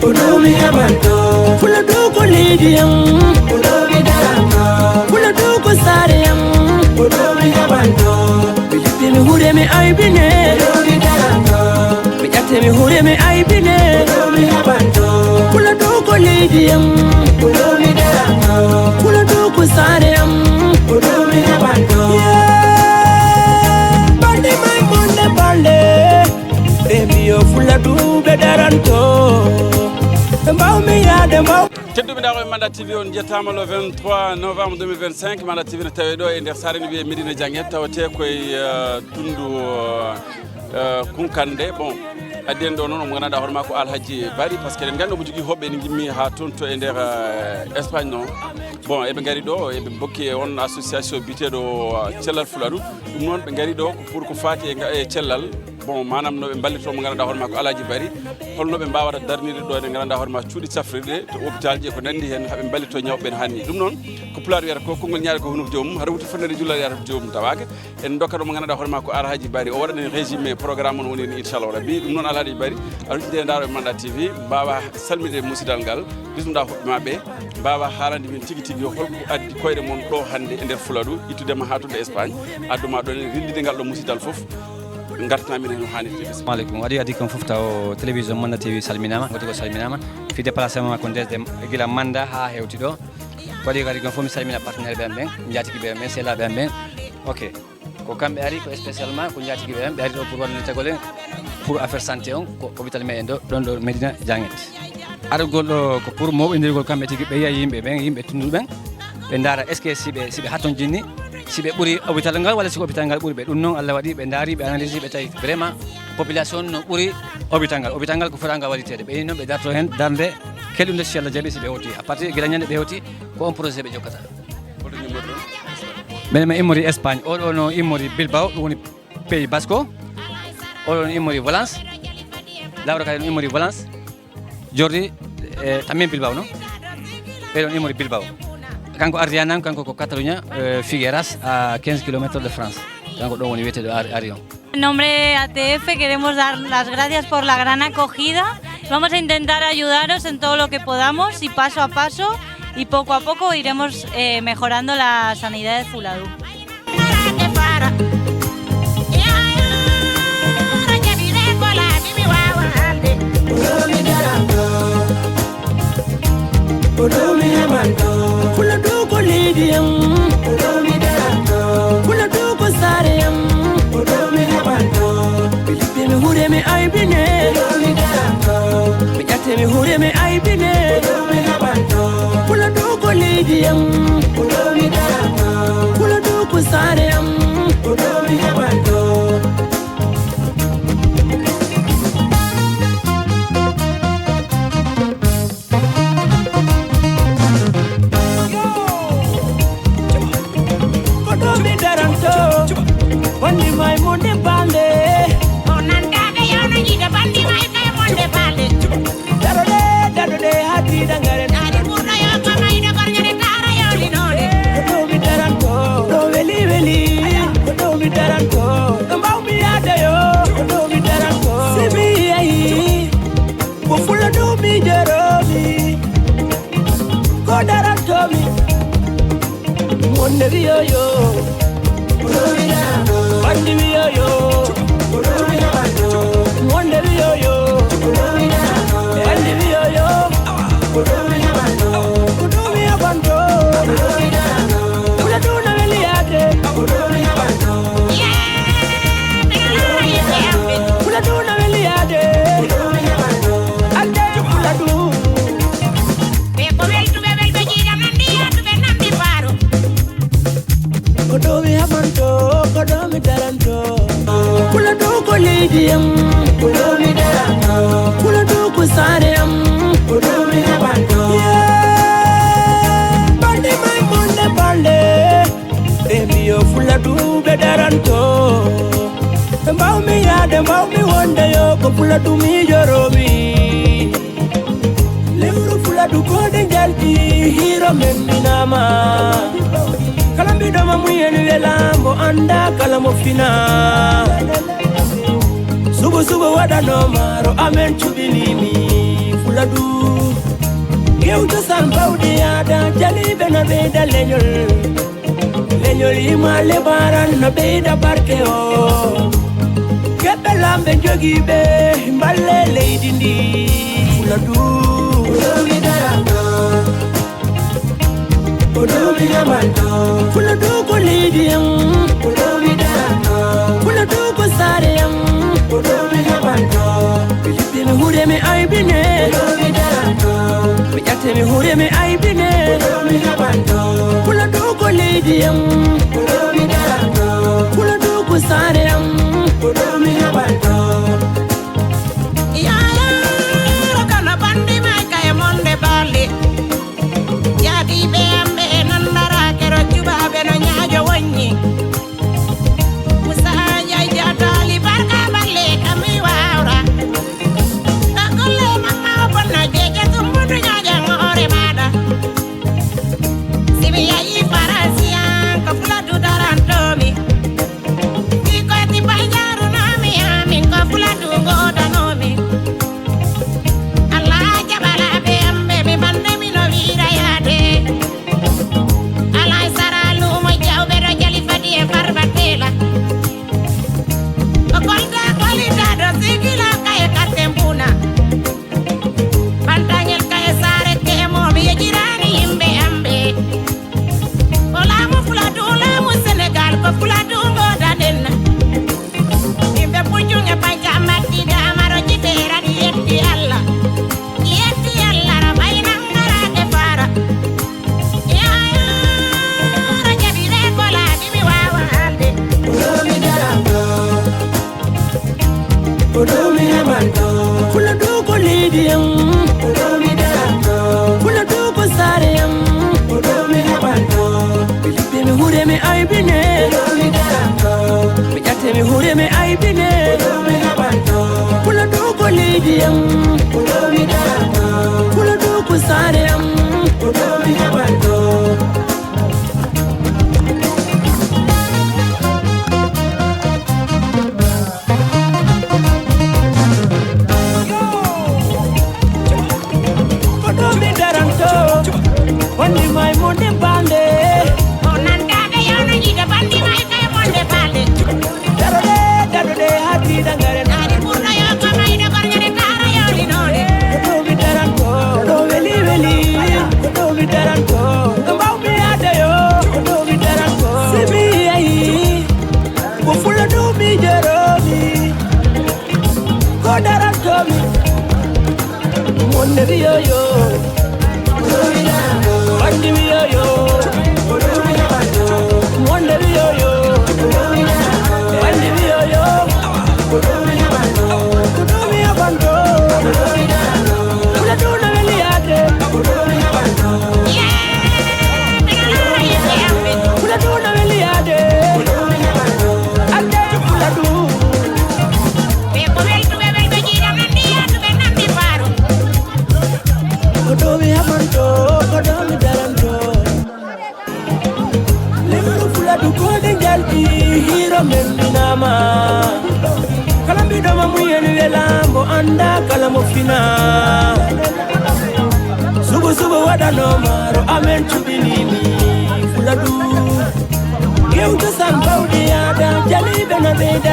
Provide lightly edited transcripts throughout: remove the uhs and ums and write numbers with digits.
Udomi Abanto, Puladuko Lidium, Udomi Darama, Puladuko Sariam, Udomi Abanto, Vijatimi Huremi Aibine, Udomi Darama, Vijatimi Huremi Aibine, Udomi Abanto, Puladuko Lidium, Udomi Darama, Puladuko Sariam, Udomi Abanto. Bande my monde bande, Remio Fuladu Bedaranto. Kedduɓe Mandat TV on jettama le 23 novembre 2025 Mandat TV ne tawe ɗo e nder saare wiye Médina Dianguet tawate koye tundu Kunkande bon adden ɗo noon omo ganduɗa hoorema ko Alhaji Bari par ce que eɗen gandi omo jogui hoɓɓe ene gimmi ha toon to e nder Espagne noon bon eɓe gari ɗo eɓe bokki on association biteɗo cellal Fuladu ɗum noon ɓe gari ɗo pour ko fati e cellal bon manam no ɓe ballito mo ganduɗa hoorema ko Alhaji Bari holno ɓe mbawata darnide ɗo e ganduɗa hoorema cuuɗi safrirɗe to hôpital ji e ko nandi hen haaɓe ballito ñawɓe hanni ɗum noon ko Pulaar wiyata ko konngol ñaari ko hunuko joomum haɗa wuti fonnede jullal yata joomum tawaka en dokkat mo ganduɗa hoorema ko Alhaji Bari o waɗani régime programme on woni ni inchallah rabbi ɗum noon Alhaji Bari aɗa daaro e Mandat TV mbawa salmide musidal ngal bismida hoɓɓe maɓe mbawa haalande min tigui tigui holko addi koyɗe mon ɗo hande e nder Fuladu ittudema ha to Espagne adduma ɗon rindide ngal ɗo musidal foof gartana min no hanirde. Assalamu alaikum. Adi kam fofta o télévision Mandat TV salminama goti ko salminama fi déplacement ko desde gila manda ha hewti do wadi gari kam fomi salmina partenaire be amben njatigi be men sela be amben ok ko kambe ari ko spécialement ko njatigi be ambe ari do pour wadde tagole pour affaire santé on ko hôpital me endo don do Médina Dianguet ar goldo ko pour mo be ndirgol kambe tigi be yayi yimbe ben yimbe tundu ben be ndara est ce que sibe haton jinni sibe buri hôpital ngal wala si hôpital ngal buri be dum non Allah wadi be ndari be analyse be tay vraiment population no buri hôpital ngal ko fotanga walitede be non be darto hen darde kelunde si Allah jabi sibe hoti a partir gila nyande be hoti ko on projet be jokata ben ma imori Espagne o do no imori Bilbao woni pays basco o do imori Valence lawra kay imori Valence jordi tammen Bilbao no be do imori Bilbao kanko Ardianam kanko ko Catalunya Figueras a 15 km de France kanko do woni wete do Arion. En nombre de ATF queremos dar las gracias por la gran acogida. Vamos a intentar ayudaros en todo lo que podamos y paso a paso y poco a poco iremos mejorando la sanidad de Fuladu. Puladuko Lidium, Udomi Darama, Puladuko Sariam, Udomi Abanto, Vijatimi Huremi Aibine, Udomi Darama, Vijatimi Huremi Aibine, Udomi Abanto, Puladuko Lidium, Udomi Darama, Puladuko Sariam, Udomi Abanto. Bandi mai monde bande, onanda ya na jida bandi mai kay monde bande. Darode hati dangare. Dari burna ya kama ida karnyane tara ya linone. Do mi daranto, do veli, do mi daranto. Kambau mi ada yo, do mi daranto. Sibi ai, bo fulla do mi jeromi. Ko daranto mi, monde biyo yo. Bandi yo yo, monde yo yo, bandi yo yo, kudumi abando, Fuladu na weliate, Fuladu na weliate, ande Fuladu. Kudumi abando, kudumi daranto. Puladuko Lidium, Udomi Darama, Puladuko Sariam, Udomi Abanto. Bande mai monde bande, Remio Fuladu Bedaranto. Mbau mi yade, mbau mi wonde yo, ko Fuladu mi joromi. Leuru Fuladu kode jalti, hiro memminama. Kalambi doma muyenu yelambo anda kalamo fina. Sugo wada no maro amen chubilimi. fuladu Keu to san baudi ada jali bena beda lenyol ima lebaran na beda barke o Kebe lambe jogi be mbale leidindi fuladu Fuladu darando Fuladu yamanto Fuladu ko leidiyam Fuladu darando Fuladu ko sareyam Fuladu yamanto Filipino hure me aibine Fuladu darando Mijate me hure me aibine Fuladu yamanto Fuladu ko leidiyam Fuladu darando Fuladu ko sareyam Fuladu yamanto Subu wada no maro amen to binimi fuladu Keu to san baudi ada jali bena beda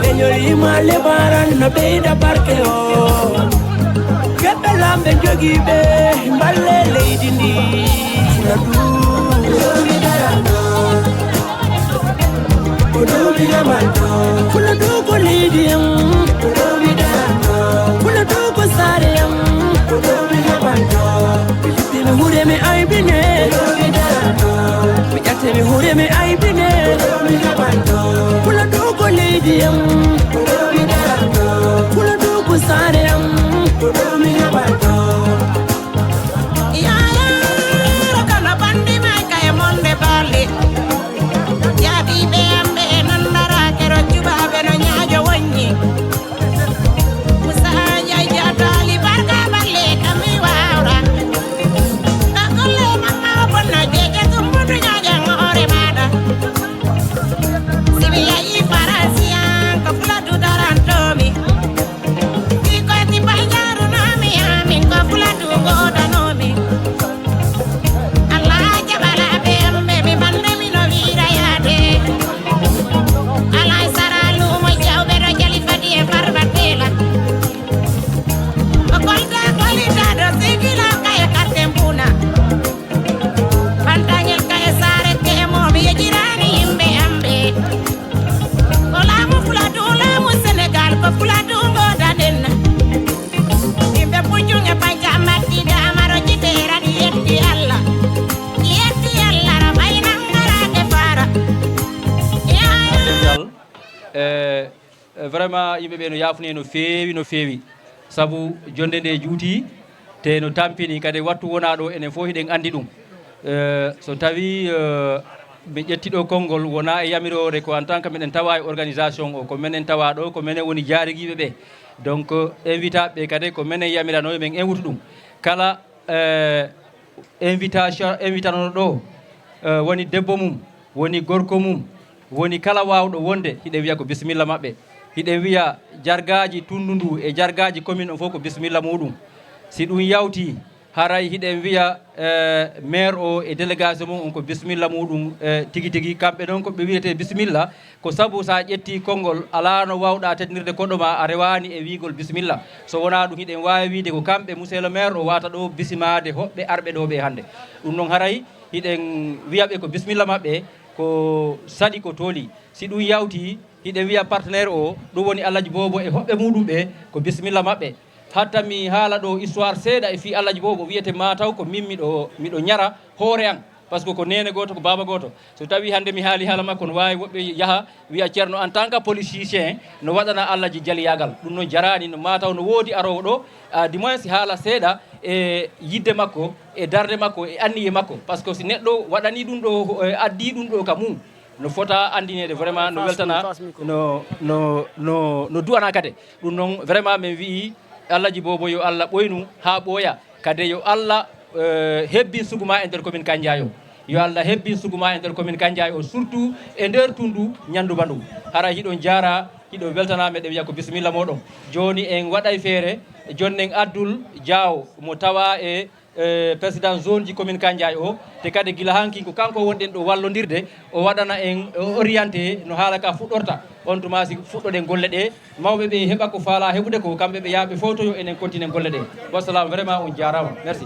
lenyol ima lebaran na beda barke o Kebe lambe jogi be mbale leidindi fuladu Fuladu yamanto Fuladu ko leidiyam Fuladu darando Fuladu ko sareyam Fuladu yamanto Filipino hure me aibine Fuladu darando Mijate me hure me aibine Fuladu yamanto Fuladu ko leidiyam Fuladu darando Fuladu ko sareyam Fuladu yamanto vraiment yimɓe ɓe no yafuni no feewi sabu jonde nde juuti te no tampini kadi wattu wona ɗo enen fof hiɗen andi ɗum so tawi ɓe ƴettiɗo konngol wona e yamirore ko en tant que meɗen tawa e organisation o ko menen tawa ɗo ko menen woni jaariguiɓe ɓe donc invitaɓe ɓe kadi ko menen yamirano men invite ɗum kala invitanoɗo ɗo woni debbo mum woni gorko mum woni kala wawɗo wonde hiɗen wiya ko bisimilla maɓɓe hiɗen wiya jargaji tundu ndu e jargaji commune o fof ko bisimilla muɗum si ɗum yawti haray hiɗen wiya maire o e délégation mum on ko bisimilla muɗum tigui tigui kamɓe noon koɓe wiyete bisimilla ko saabu sa ƴetti konngol ala no wawɗa teddinirde koɗɗo ma a rewani e wigol bisimilla so wona ɗum hiɗen wawi wiide ko kamɓe monsieur le maire o wata ɗo bisimade hoɓɓe arɓe ɗo ɓe hannde ɗum noon haray hiɗen wiyaɓe ko bisimilla maɓɓe ko saɗi ko tooli si ɗum yawti hiɗen wiya partenaire o ɗum woni Alhaji Bobo e hoɓɓe muɗum ɓe ko bisimilla maɓɓe hatta mi haala ɗo histoire seeɗa e fi Alhaji Bobo wiyete mataw ko min miɗo ñara hoore an par ce que ko nene goto ko baba goto so tawi hande mi haali haala makko no wawi woɓɓe yaaha wiya ceerno en tant que politicien no waɗana Alhaji jaliyagal ɗum noon jarani no mataw no woodi arowo ɗo du moins si haala seeɗa e yidde makko e darde makko e anniye makko par ce que si neɗɗo waɗani ɗum ɗo addi ɗum ɗo ka mum no fota andinede vraiment no weltana no duwana kade ɗum noon vraiment min wi Alhaji Bobo yo Allah ɓoynu ha ɓooya kadi yo Allah hebbin suguma e nder commune Kandiaye o yo Allah hebbin suguma e nder commune Kandiaye o surtout e nder tundu ñanduba ndu hara hiɗon jara hiɗo weltana meɗen wiya ko bisimilla moɗon joni en waɗay feere joni en addul Diaw mo tawa e président zone ji commune Kandiaye o te kadi gila hanki ko kanko wonɗen ɗo wallodirde o waɗana en orienté no haala ka fuɗɗorta on tuma si fuɗɗoɗen golle ɗe mawɓe ɓe heeɓa ko faala heɓude ko kamɓe ɓe yaaɓe fotoyo enen continue golle ɗe wassalam vraiment on jarama merci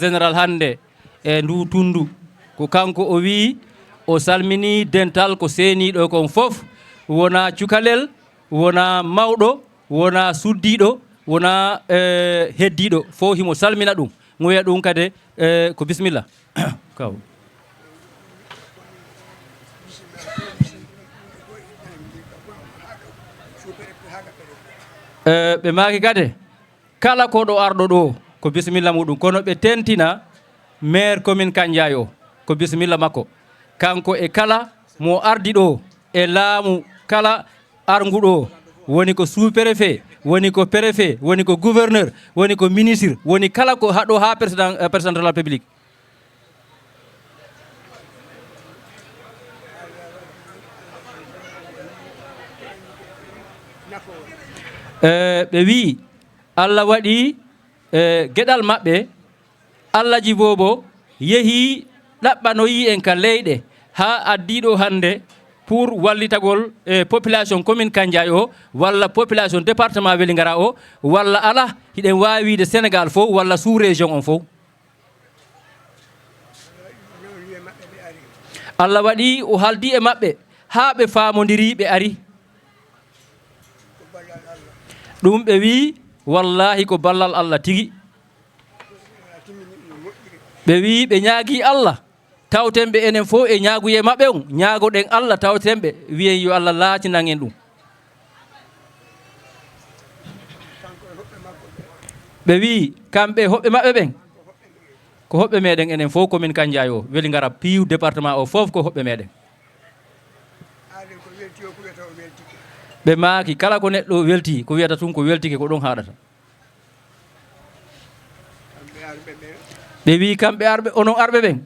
général hande e ndu tundu ko kanko o wi o salmini dental ko seeniɗo kon fof wona cukalel wona mawɗo wona suddiɗo wona heddiɗo fof himo salmina ɗum mo wiya ɗum kadi ko bisimilla kaw ɓe maaki kadi kala ko ɗo arɗo ɗo ko bisimilla muɗum kono ɓe tentina maire commune Kandiaye o ko bisimilla makko kanko e kala mo ardi ɗo e laamu kala arguɗo woni ko sous préfet woni ko préfet woni ko gouverneur woni ko ministre woni kala ko haɗo ha président de la république ɓe wi Allah waɗi gueɗal maɓɓe Alhaji Bobo yeehi ɗaɓɓanoyi en ka leyɗe ha addiɗo hande pour wallitagol population commune Kandiaye o walla population département Vélingara o walla ala hiɗen wawi wiide Sénégal fof walla sous région on fof Allah waɗi o haldi e maɓɓe ha ɓe famodiri ɓe ari ɗum ɓe wi wallahi ko ballal Allah tigui ɓe wi ɓe ñaagui Allah tawtemɓe enen fof e ñaaguye maɓɓe on ñaagoɗen Allah tawtemɓe wiyen yo Allah laatinan en ɗum ɓe wi kamɓe hoɓɓe maɓɓe ɓen ko hoɓɓe meɗen enen fof commune Kandiaye o Vélingara piiw département o fof ko hoɓɓe meɗen ɓe maaki kala ko neɗɗo welti ko wiyata tun ko weltike ko ɗon haɗata ɓe wi kamɓe arɓe onon arɓe ɓen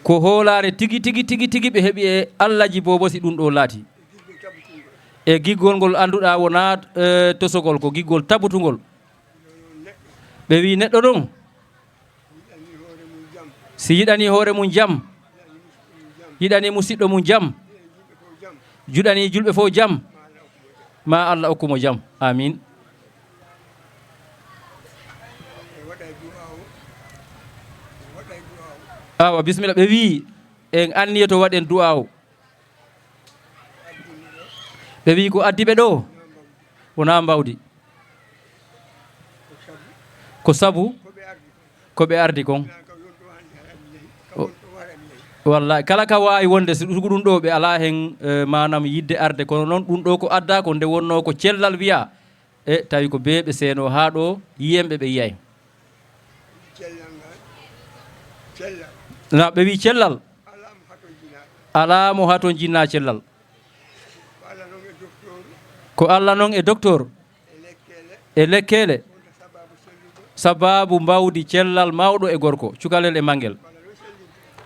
ko hoolare tigi ɓe heeɓi e Alhaji Bobo si ɗum ɗo laati e giggol ngol annduɗa wona tosogol ko giggol tabutugol ɓe wi neɗɗo ɗon si yiɗani hoore mum jam yiɗani musidɗo mum jam juɗani julɓe fof jam ma Allah hokkumo jam amin awa bisimilla ɓe wi en anniye to waɗen du'a o ɓe wi ko addiɓe ɗo wona mbawdi ko sabu ko ɓe ardi kon wallahi kala ka wawi wonde so ɗum ɗo ɓe ala hen manam yidde arde kono noon ɗum ɗo ko adda ko nde wonno ko cellal wiya e tawi ko beɓe seeno ha ɗo yiyemɓe ɓe yiyay na ɓe wi cellal alamo ha toon jinna cellal ko Allah noon e docteur e lekkele sababu mbawdi cellal mawɗo e gorko cukalel e mangel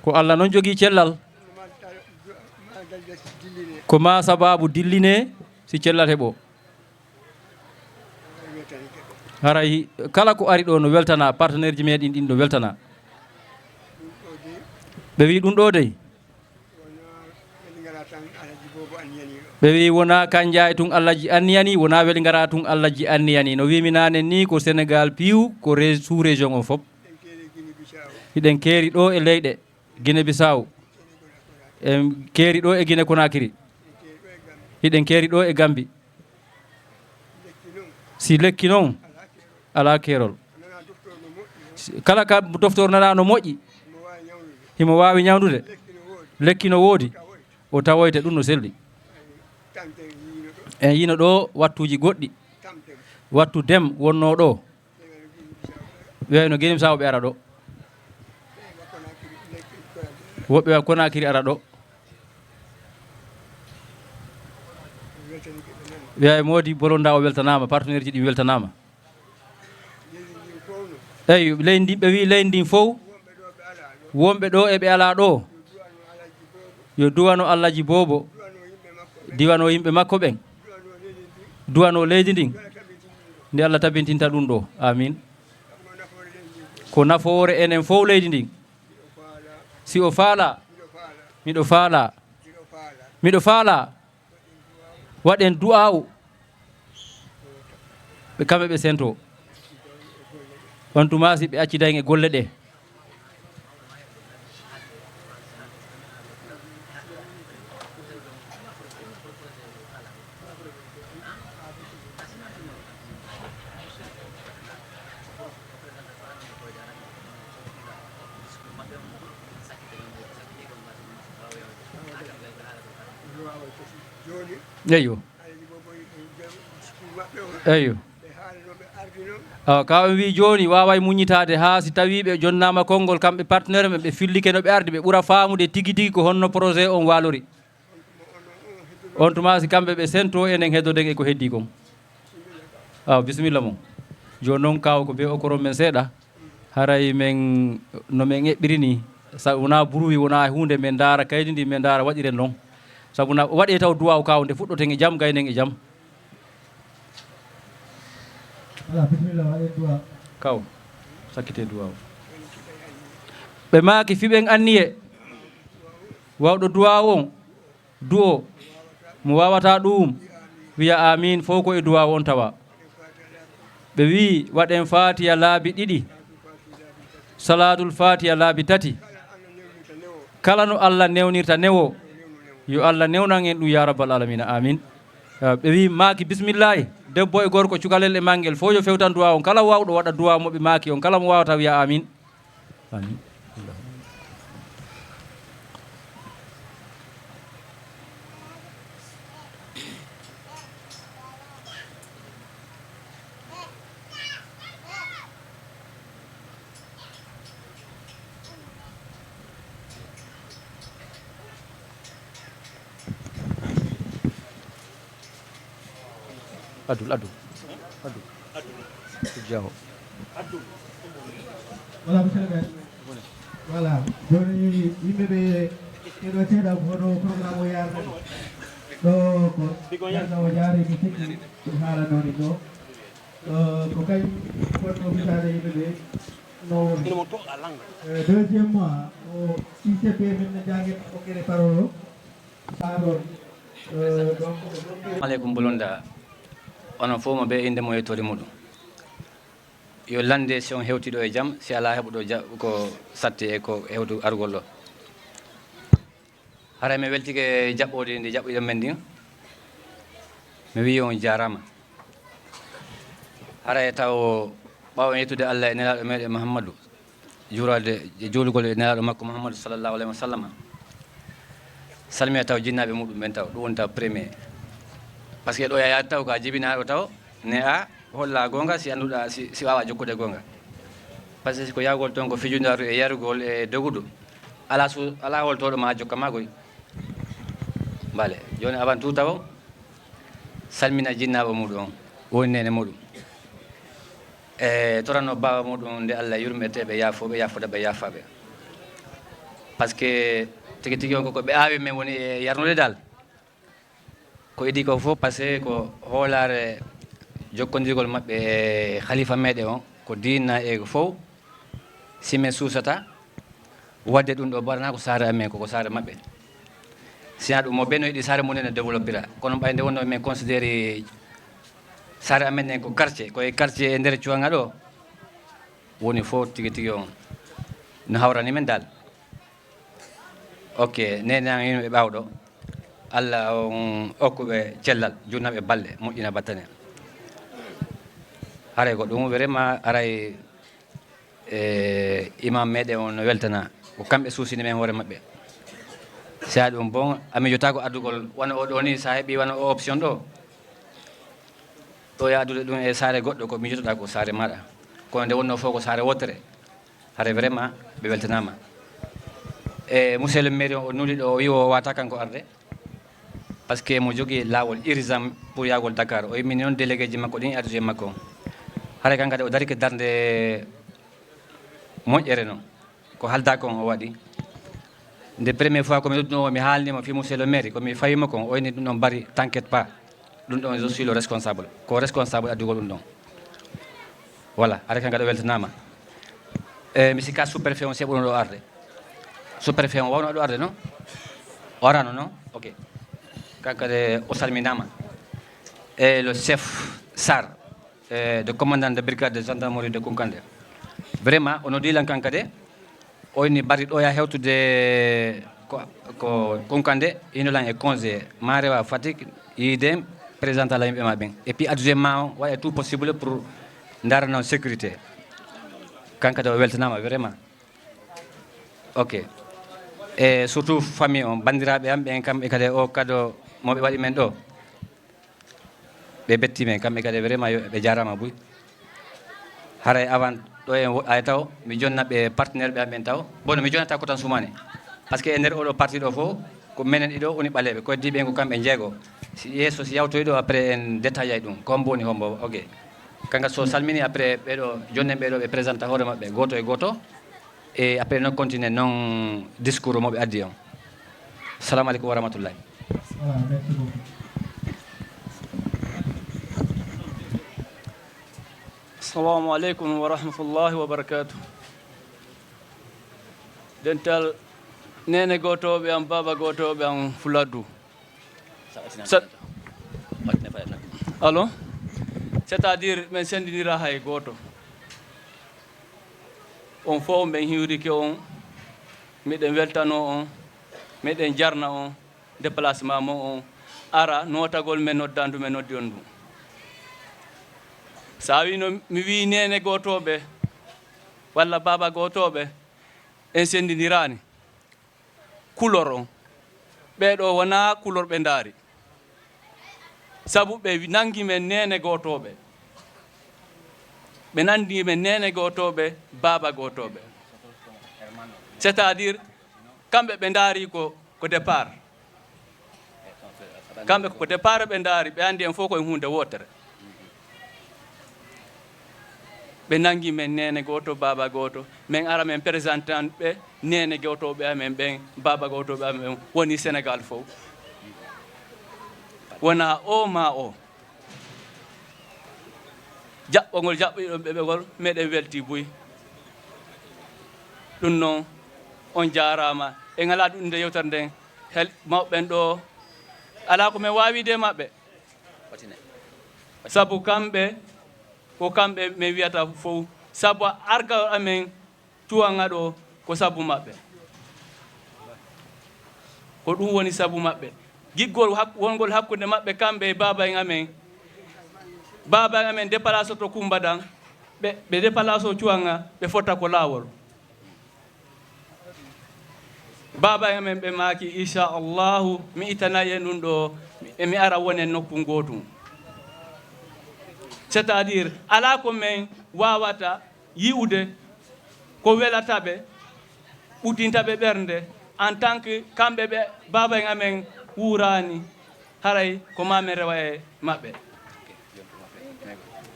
ko Allah noon jogii cellal ko ma sababu dilline si cellal heɓo haray kala ko ari ɗo no weltana partenaire ji meɗin ɗin no weltana ɓe wi ɗum ɗo dey ɓe wi wona kanja e tun Allah ji anniyani wona weli ngara tun Allah ji anniyani no wimi nane ni ko Sénégal piiw ko sous région o fof hiɗen keeri ɗo e leyɗe Guinée Bissau en keeri ɗo e Guinée Conakry hiɗen keeri ɗo e Gambie si lekki noon ala keerol kala ka docteur nana no moƴƴi himo wawi ñawdude lekki no woodi o tawoyte ɗum no selli en yino ɗo wattuji goɗɗi wattu dem wonno ɗo wiyayno Guinée Bissau ɓe ara ɗo woɓɓe wa Conakry ara ɗo wiyay moodi bolonda o weltanama partenaire ji ɗi weltanama eyyi leydi ndi ɓe wi leydi ndin fof wonɓe ɗo eɓe ala ɗo yo duwano Allah ji bobo diwano yimɓe makko ɓen duwano leydi ndin nde Allah tabintinta ɗum ɗo amin ko nafoore enen fof leydi ndin si o faala miɗo faala miɗo faala waɗen du'awu ɓe kamɓe ɓe sento on tuma si ɓe accidayn e golle ɗe eyyo eyyo kaw wi joni waway muñitade ha si tawi ɓe jonnama konngol kamɓe partenaire ɓe fillike no ɓe arde ɓe ɓuura famude tigui tigui ko honno projet on walori on tuma si kamɓe ɓe sento enen heddoden e ko heddi kon bisimilla mon joni noon kaw ko be o koron men seeɗa haray men no men eɓɓiri ni sa wona bruit wona hunde men daara kaydi ndi men daara waɗiren noon sabu na waɗe taw duwaw kaw nde fuɗɗoten e jaam gaynen e jaam kaw sakkite duwaw ɓe maaki fiɓen anniye wawɗo duwaw on du'o mo wawata ɗum wiya amin fof ko e duwaw on tawa ɓe wi waɗen fatiya laabi ɗiɗi salatul fatiya laabi tati kala no Allah newnirta newo yo Allah newnan en ɗum ya rabbal alamina amin ɓe wi maaki bisimillahi debbo e gorko cukalel e mangel fof yo fewtan duwa on kala wawɗo waɗa duwa moɓe maaki on kala mo wawata wiya amin amin Adu. Jauh. Voilà, monsieur le maire. Voilà. Joni yimɓe ɓe ɗeɗo seeɗa kono programme o yarde ɗo ko yarda o jaareki tekki ɗum haalanoni ɗo ko kañ fonno bisade yimɓe ɓe no deuxiémement o ICP min ne janguen hokkere parole o saɗon donc aleykum bolonda onon fof mo ɓe inde mo yettode muɗum yo lande si on hewtiɗo e jaam si ala heɓuɗo ko satti e ko hewdu argol ɗo haray mi weltike jaɓɓode nde jaɓɓiɗen men ndin mi wi on jarama haray taw ɓawa yettude Allah e nelaɗo meɗen Mouhammadou juurade e joolugol e nelaɗo makko Mouhammadou sallllahu alayhi wa sallam salmina taw jinnaɓe muɗum men taw ɗum woni taw premier par ce que ɗo yaya taw ka jibinaɗo taw ne a holla gonga si annduɗa si wawa jokkude gonga par ce que ko yawgol toon ko fijudaru e yarugol e dogudu ala holtoɗo ma jokka ma koy bale joni avant tout taw salmina jinnaɓe muɗum on woni nene muɗum e toranno baba muɗum nde Allah yurmeteɓe yafoɓe yafodaɓe yafaɓe par ce que tigi tigi on koko ɓe awi men woni e yarnude dal ko idi ko fof par ce que ko hoolare jokkodirgol maɓɓe e khalifa meɗen on ko dinna e ko fof simen suusata wadde ɗum ɗo mbaɗana ko saare amen koko saare maɓɓe sina ɗum mo ɓenno yiɗi saare mumen ne développera kono ɓayde wonno men considéré saare amen en ko quartier koye quartier e nder cuwanga ɗo woni fof tigi tigi on no hawrani men dal ok nenan yimɓe ɓawɗo Allah on okkuɓe cellal junnaɓe balɗe moƴƴina battane haray ko ɗum vraiment aray imam meɗen on no weltana ko kamɓe suusini men hoore maɓɓe sa ɗum bon ami jotako addugol wona oɗo ni sa heeɓi wona o option ɗo ya addude ɗum e saare goɗɗo ko mijotoɗa ko saare maɗa kono nde wonno fof ko saare wotere haray vraiment ɓe weltanama e monsieur le maire o nuuli ɗo o wi o wata kanko arde par ce que mo jogui lawol urgent pour yagol Dakar o yimmini noon délégué ji makko ɗin addude makko haray kankadi o dari ke darde moƴƴere noon ko halda kon o waɗi nde première fois komi nodduno mi haalnimo fi monsieur le maire komi fawima kon o wayni ɗum ɗon bari t'inquiète pas ɗum ɗon je suis le responsable ko responsable addugol ɗum ɗon voilà haray kankadi o weltanama mi sikka sous préfet on seɓuno ɗo arde sous préfet on wawno ɗo arde non o arano non ok kankade o salminama et le chef Sar de commandant de brigade de gendarmerie de Kunkande vraiment ono dilan kankade o ni bari ɗo ya hewtude ko Kunkande inolan e congé ma rewa Fatick yidem président la yimɓe ma ɓen et puis adjoint ma o waɗa tout possible pour darano sécurité kankade o weltanama vraiment ok e surtout famille on bandiraɓe am ɓen kamɓe kadi o kado moɓe waɗi men ɗo ɓe betti men kamɓe kadi vraiment ɓe jarama buy haray avant ɗo en ay taw mi jonnaɓe partenaire ɓe am ɓen taw bon mi jonnata ko tan sumane par ce que e nder oɗo parti ɗo fof ko menen ɗiɗo woni ɓaleɓe koddiɓe ko kamɓe jeego si yesso si yawtoy ɗo après en détaillay ɗum ko hombo woni hombo ok kanka so salmini après ɓeɗo jonnen ɓeɗo ɓe présenta hoore mabɓe goto e goto et après noon continue noon discours moɓe addi on salamu aleykum wa rahmatullahi Voilà, merci beaucoup. Assalamu alaikum wa rahmatullahi wa barakatuh. Dental nene gotoɓe am baba gotoɓe am Fuladu. Allo? C'est-à-dire men sendinira hay goto. On fof men hiwrike on, miɗen weltano on, miɗen jarna on, déplacement mo on ara notagol men noddandu men noddi on ɗum sa wino mi wi nene gotoɓe walla baba gotoɓe en sendinirani couleur on ɓeɗo wona couleur ɓe daari sabu ɓe nangi men nene gotoɓe ɓe nandi men nene gotoɓe baba gotoɓe c'est à dire kamɓe ɓe daari ko départ kamɓe ko départ ɓe daari ɓe andi en fof koye hunde wotere ɓe nangi men nene goto baba goto min ara men présentant ɓe nene gotoɓe amen ɓen baba gotoɓe amen woni Sénégal fof wona o ma o jaɓɓogol jaɓɓiɗon ɓeɓegol meɗen welti boyi ɗum noon on jarama en ala ɗum nde yewtere nden hel mawɓen ɗo ala ko min wawide maɓɓe sabu kamɓe ko kamɓe min wiyata fof sabu argal amen cuwanga ɗo ko sabu maɓɓe ko ɗum woni sabu maɓɓe giggol wongol hakkude maɓɓe kamɓe e baba en amen baba en amen déplace to kumbaɗan ɓe déplace o cuwanga ɓe fotta ko lawol baba amen ɓe maaki inchallahu mi itanayi en ɗum ɗo emi ara wonen nokku gotum c'est à dire ala ko men wawata yi'ude ko welataɓe ɓuddintaɓe ɓernde en tant que kamɓe ɓe baba en amen wurani haray ko mamen rewa e maɓɓe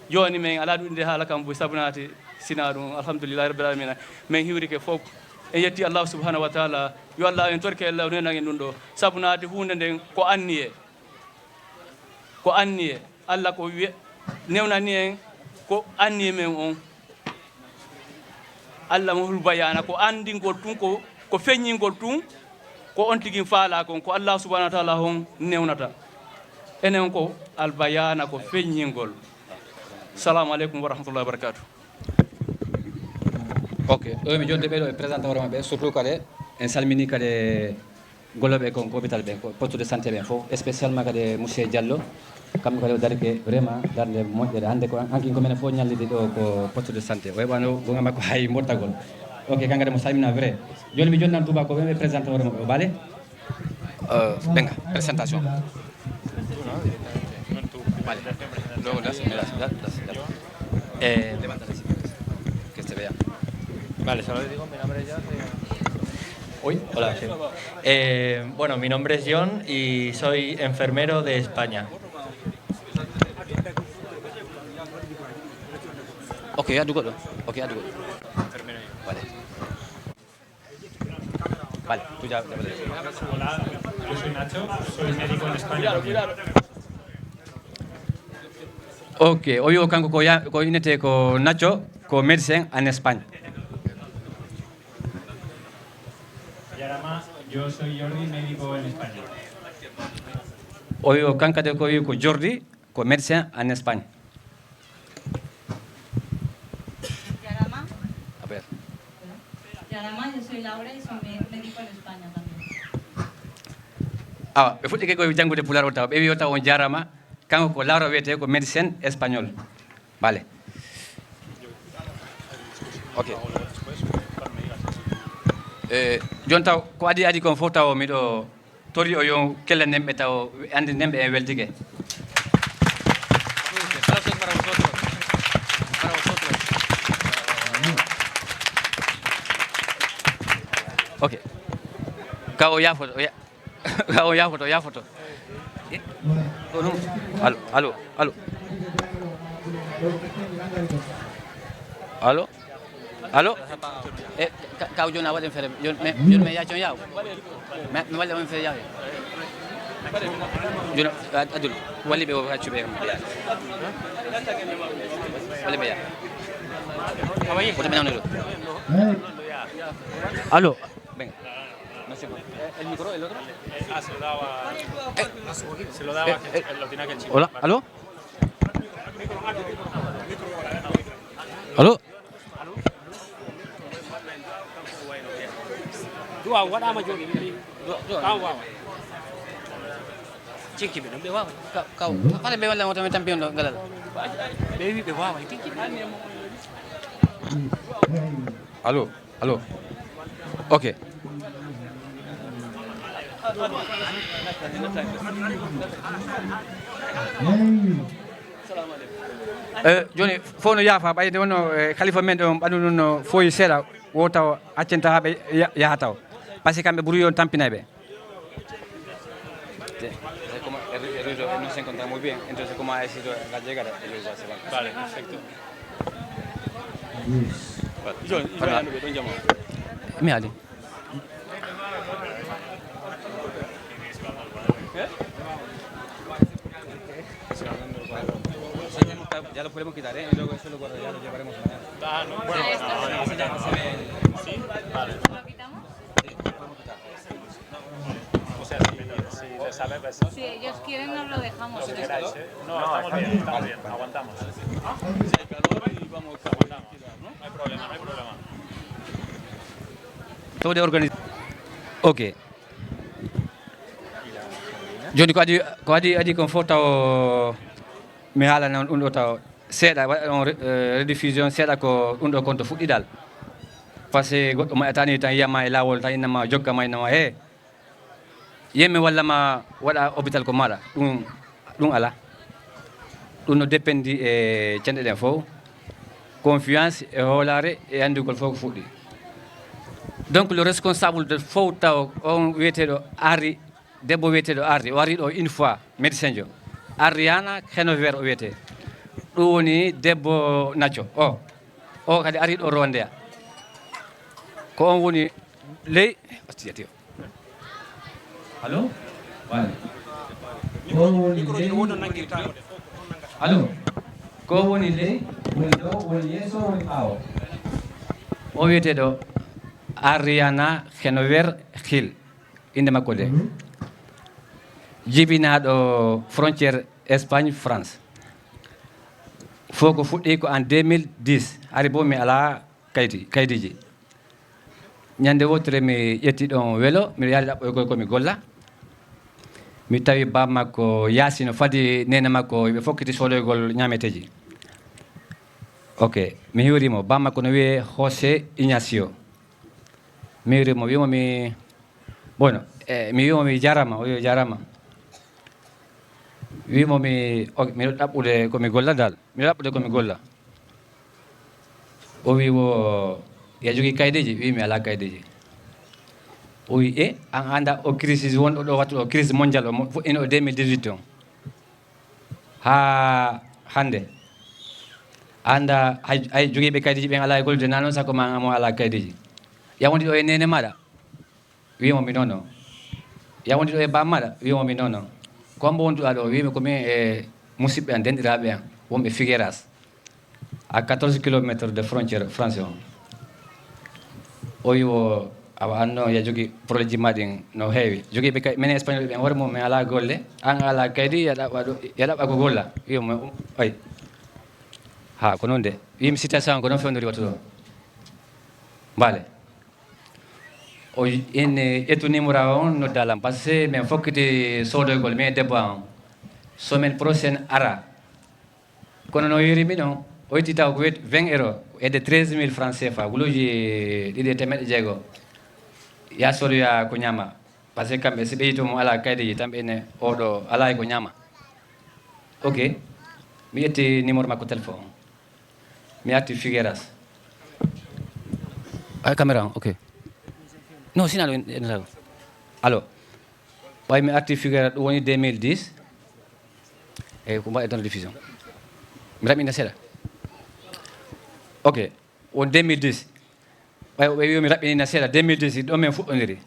joni min ala ɗuɗinde haala kam boy sabunati sina ɗum alhamdoulillahi rabbil alamina min hiwrike fof en yetti allahu subhanahu wa taala yo allah en torke allah nenangen ɗum ɗo sabunati hunde nden ko anni e allah ko newnani en ko anni e men on allah mo hulbayana ko andingol tun ko feññingol tun ko on tigui faala kon ko allah subhanahu wa taala on newnata enen ko albayana ko feññingol. Assalamu alaikum wa rahmatullahi wa barakatuh. Ok, mi jonde ɓeɗo e présenté hoore maɓɓe surtout kadi en salmini kadi golloɓe kon ko hôpital ɓe ko poste de santé ɓen fof spécialement kadi monsieur Diallo kamɓe kadi o darike vraiment darde moƴƴere hannde ko hankin ko minen fof ñallide ɗo ko poste de santé o heɓano gonga makko hay mottagol. Ok, kankade mo salmina vrai joni mi jonnan touba ko ɓe présenté hoore maɓɓe o baale ɓenga présentation vale luego das que se vea. Vale, solo le digo mi nombre es John. Uy, Hola, sí. Bueno, mi nombre es John y soy enfermero de España. Ok, ya dulu. Enfermero. Vale. Vale, tú ya. Hola, yo soy Nacho, soy médico en España. Ok, hoy o kanko ko inete ko Nacho ko médecin en Espagne. Y además, yo soy Jordi, médico en España. Hoy o kankade ko wi ko Jordi ko médecin en Espagne. Yarama. A ver. Yarama, yo soy Laura y soy médico en España también. Ɓe fuɗɗi ko janngude pular o taw ɓe wi o taw on jarama kanko ko Laura wiyete ko médecin espagnol. Vale. Ok. Joni taw ko adi kon fof taw miɗo tori o yo kella nemɓe taw andi nemɓe en weltike. Ok. Ka o yafoto yafoto. Allo. Kaw joni a waɗen feere joni mi yacon yaw mi walla on feere yawe joni adul walliɓe o accuɓe kam walliɓe ya woto ɓenawne ɗo allo venga no sé el micro el otro Se lo daba, lo tenía que chico. hola allo allo Dua waɗama joni wawa cikki ɓe ɗum ɓe wawa kaw fale ɓe walla oto mi tampi on ɗo galal ɓe wi ɓe wawa tikki allo ok joni fof no yaafa ɓayde wonno kalifa men ɗo ɓandu ɗum no fooyi seeɗa wo taw accenta ha ɓe yaha taw par ce que kamɓe ɓuuri yon tampinaɓe réseau nos encontramos bien entonces como ha sido la llegada de ellos hace rato. Vale, perfecto. Mi ali ya lo podemos quitar, y luego eso ya lo llevaremos mañana. Bueno, ¿sí? Vale. ¿Lo quitamos? Sí, podemos quitar. O sea, si se sabe, pues, Si ellos quieren, nos lo dejamos. si queráis, ¿eh? No, estamos bien, aguantamos. No hay problema. Todo organizado. Ok. Joni ko adi kon fof taw mi haalana on ɗum ɗo taw seeɗa waɗa on rediffusion seeɗa ko ɗum ɗo konto fuɗɗi dal parce que goɗɗo ma etani tan yiyama e lawol tan innama jokkama innama he yemmi walla ma waɗa hôpital ko maɗa ɗum ala ɗum no dépendi e cenɗe ɗen fof confiance e hoolare e anndugol fof ko fuɗɗi donc le responsable de fof taw on wiyeteɗo arri debbo wiyeteɗo arri o ari ɗo une fois médecin jo Ariana Henover o wiyete ɗum woni debbo nacco o kadi ari ɗo rondeya ko on woni ley ostiyati o allo allo ko woni ley woni ɗo woni yeeso woni ɓaawo o wiyeteɗo Ariana Henover Hill inde makko de jibinaɗo frontiére Espagne France fof ko fuɗɗi ko en 2010 ari bo mi ala kaydiji ñande wotere mi ƴetti ɗon welo miɗo yaari ɗaɓɓoygol komi golla mi tawi bam makko yasino fadi nene makko ɓe fokkiti sohloygol ñameteji ok mi hiwrimo bam makko no wiye José Ignacio mi hiwrimo wimomi bono mi wimomi jarama o wi jarama wimomi miɗo ɗaɓɓude komi golla dal miɗo ɗaɓɓude komi golla o wi wo ya jogui kaydeji wimi ala kaydeji o wi an anda o crise wonɗo ɗo wattu o crise mondial o fuɗɗino o 2018 on ha hande anda hay joguiɓe kaydeji ɓen ala e gollude na noon sako ma mo ala kaydeji yawondi ɗo e nene maɗa wimomi non non yawondi ɗo e bam maɗa wimomi non non kombo wonduɗa ɗo wimi komin e musidɓe an denɗiraɓe an wonɓe Figueras à 14 km de frontiére français on o wi o awa anno ya jogui probléme ji maɗin no heewi joguiɓe minen espagnol ɓen hoore mum min ala golle an ala kaydi ya ɗaɓɓa ko golla wimo ay ha ko noon de wimi situation ko noon fewndori wattu ɗo mbale o ene ƴettu numéro on noddalam par ce que min fokkiti sohloygol min debbo an semaine prochaine ara kono no wirimi noon o yetti taw ko 20 euros ede 13 000 francs CFA guluji ɗiɗi e temeɗɗe jeegom ya sodoya ko ñama par ce que kamɓe si ɓe yii tomo ala kaydeji tan ɓene oɗo ala e ko ñama ok mi ƴetti numéro makko téléphone mi arti Figueras ay caméra on ok non sinaɗo enetago alors ɓay mi arti Figueras ɗum woni 2010 eyyi ko mbaɗe dans diffusion mi raɓina seeɗa ok won 2010 ɓay ɓe wi mi raɓɓinina seeɗa 2010 ɗo min fuɗɗodiri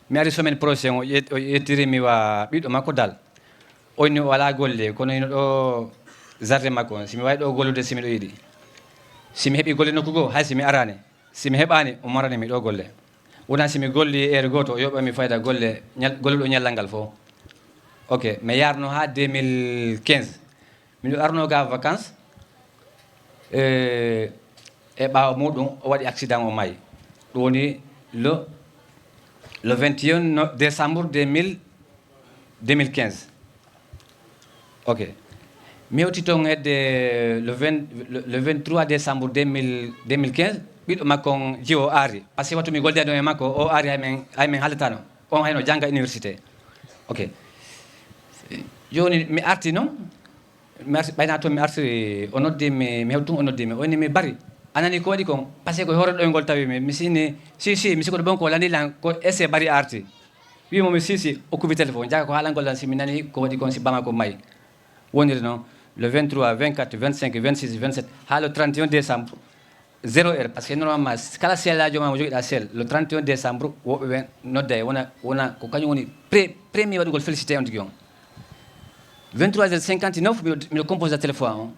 mi ari semaine prochaine o yettirimi wa ɓiɗɗo makko dal oyni o ala golle kono ino ɗo jardin makko simi wawi ɗo gollude simi ɗo yiiɗi simi heeɓi golle nokku goo hay simi arani simi heɓani o maranimi ɗo golle wona simi golli heure goto o yoɓami fayda golle golluɗo ñallal ngal fof ok mi yarno ha 2015 miɗo arno ga vacance e ɓaawa muɗum o waɗi accident o maayi ɗum woni le 21 décembre 2015 ok mi hewti toon hedde le 23 décembre 2015 ɓiɗɗo makko on jiwo aari par ce que wattu mi goldani ɗon e makko o aari haymin haalatano on hayno jangga université ok joni mi arti noon mi arti ɓayna toon mi artiri o noddimi mi hewtun o noddimi o inni mi bari anani ko waɗi kon par ce que ko hoore ɗoygol tawimi mi sini si mi sikoɗo bon ko landilan ko esse bari arti wimomi si okkubi téléphone jaga ko haalangol lan simi nani ko waɗi kon si bama ko maayi woniri noon le 23 24 25 26 27 ha le 31 décembre 0 heure par ce que normalement kala sellajo ma mo joguiɗa sel le 31 décembre woɓɓe ɓen nodda e wona ko kañum woni premier waɗugol félicité on tigui on 23h59 miɗo compose téléphone on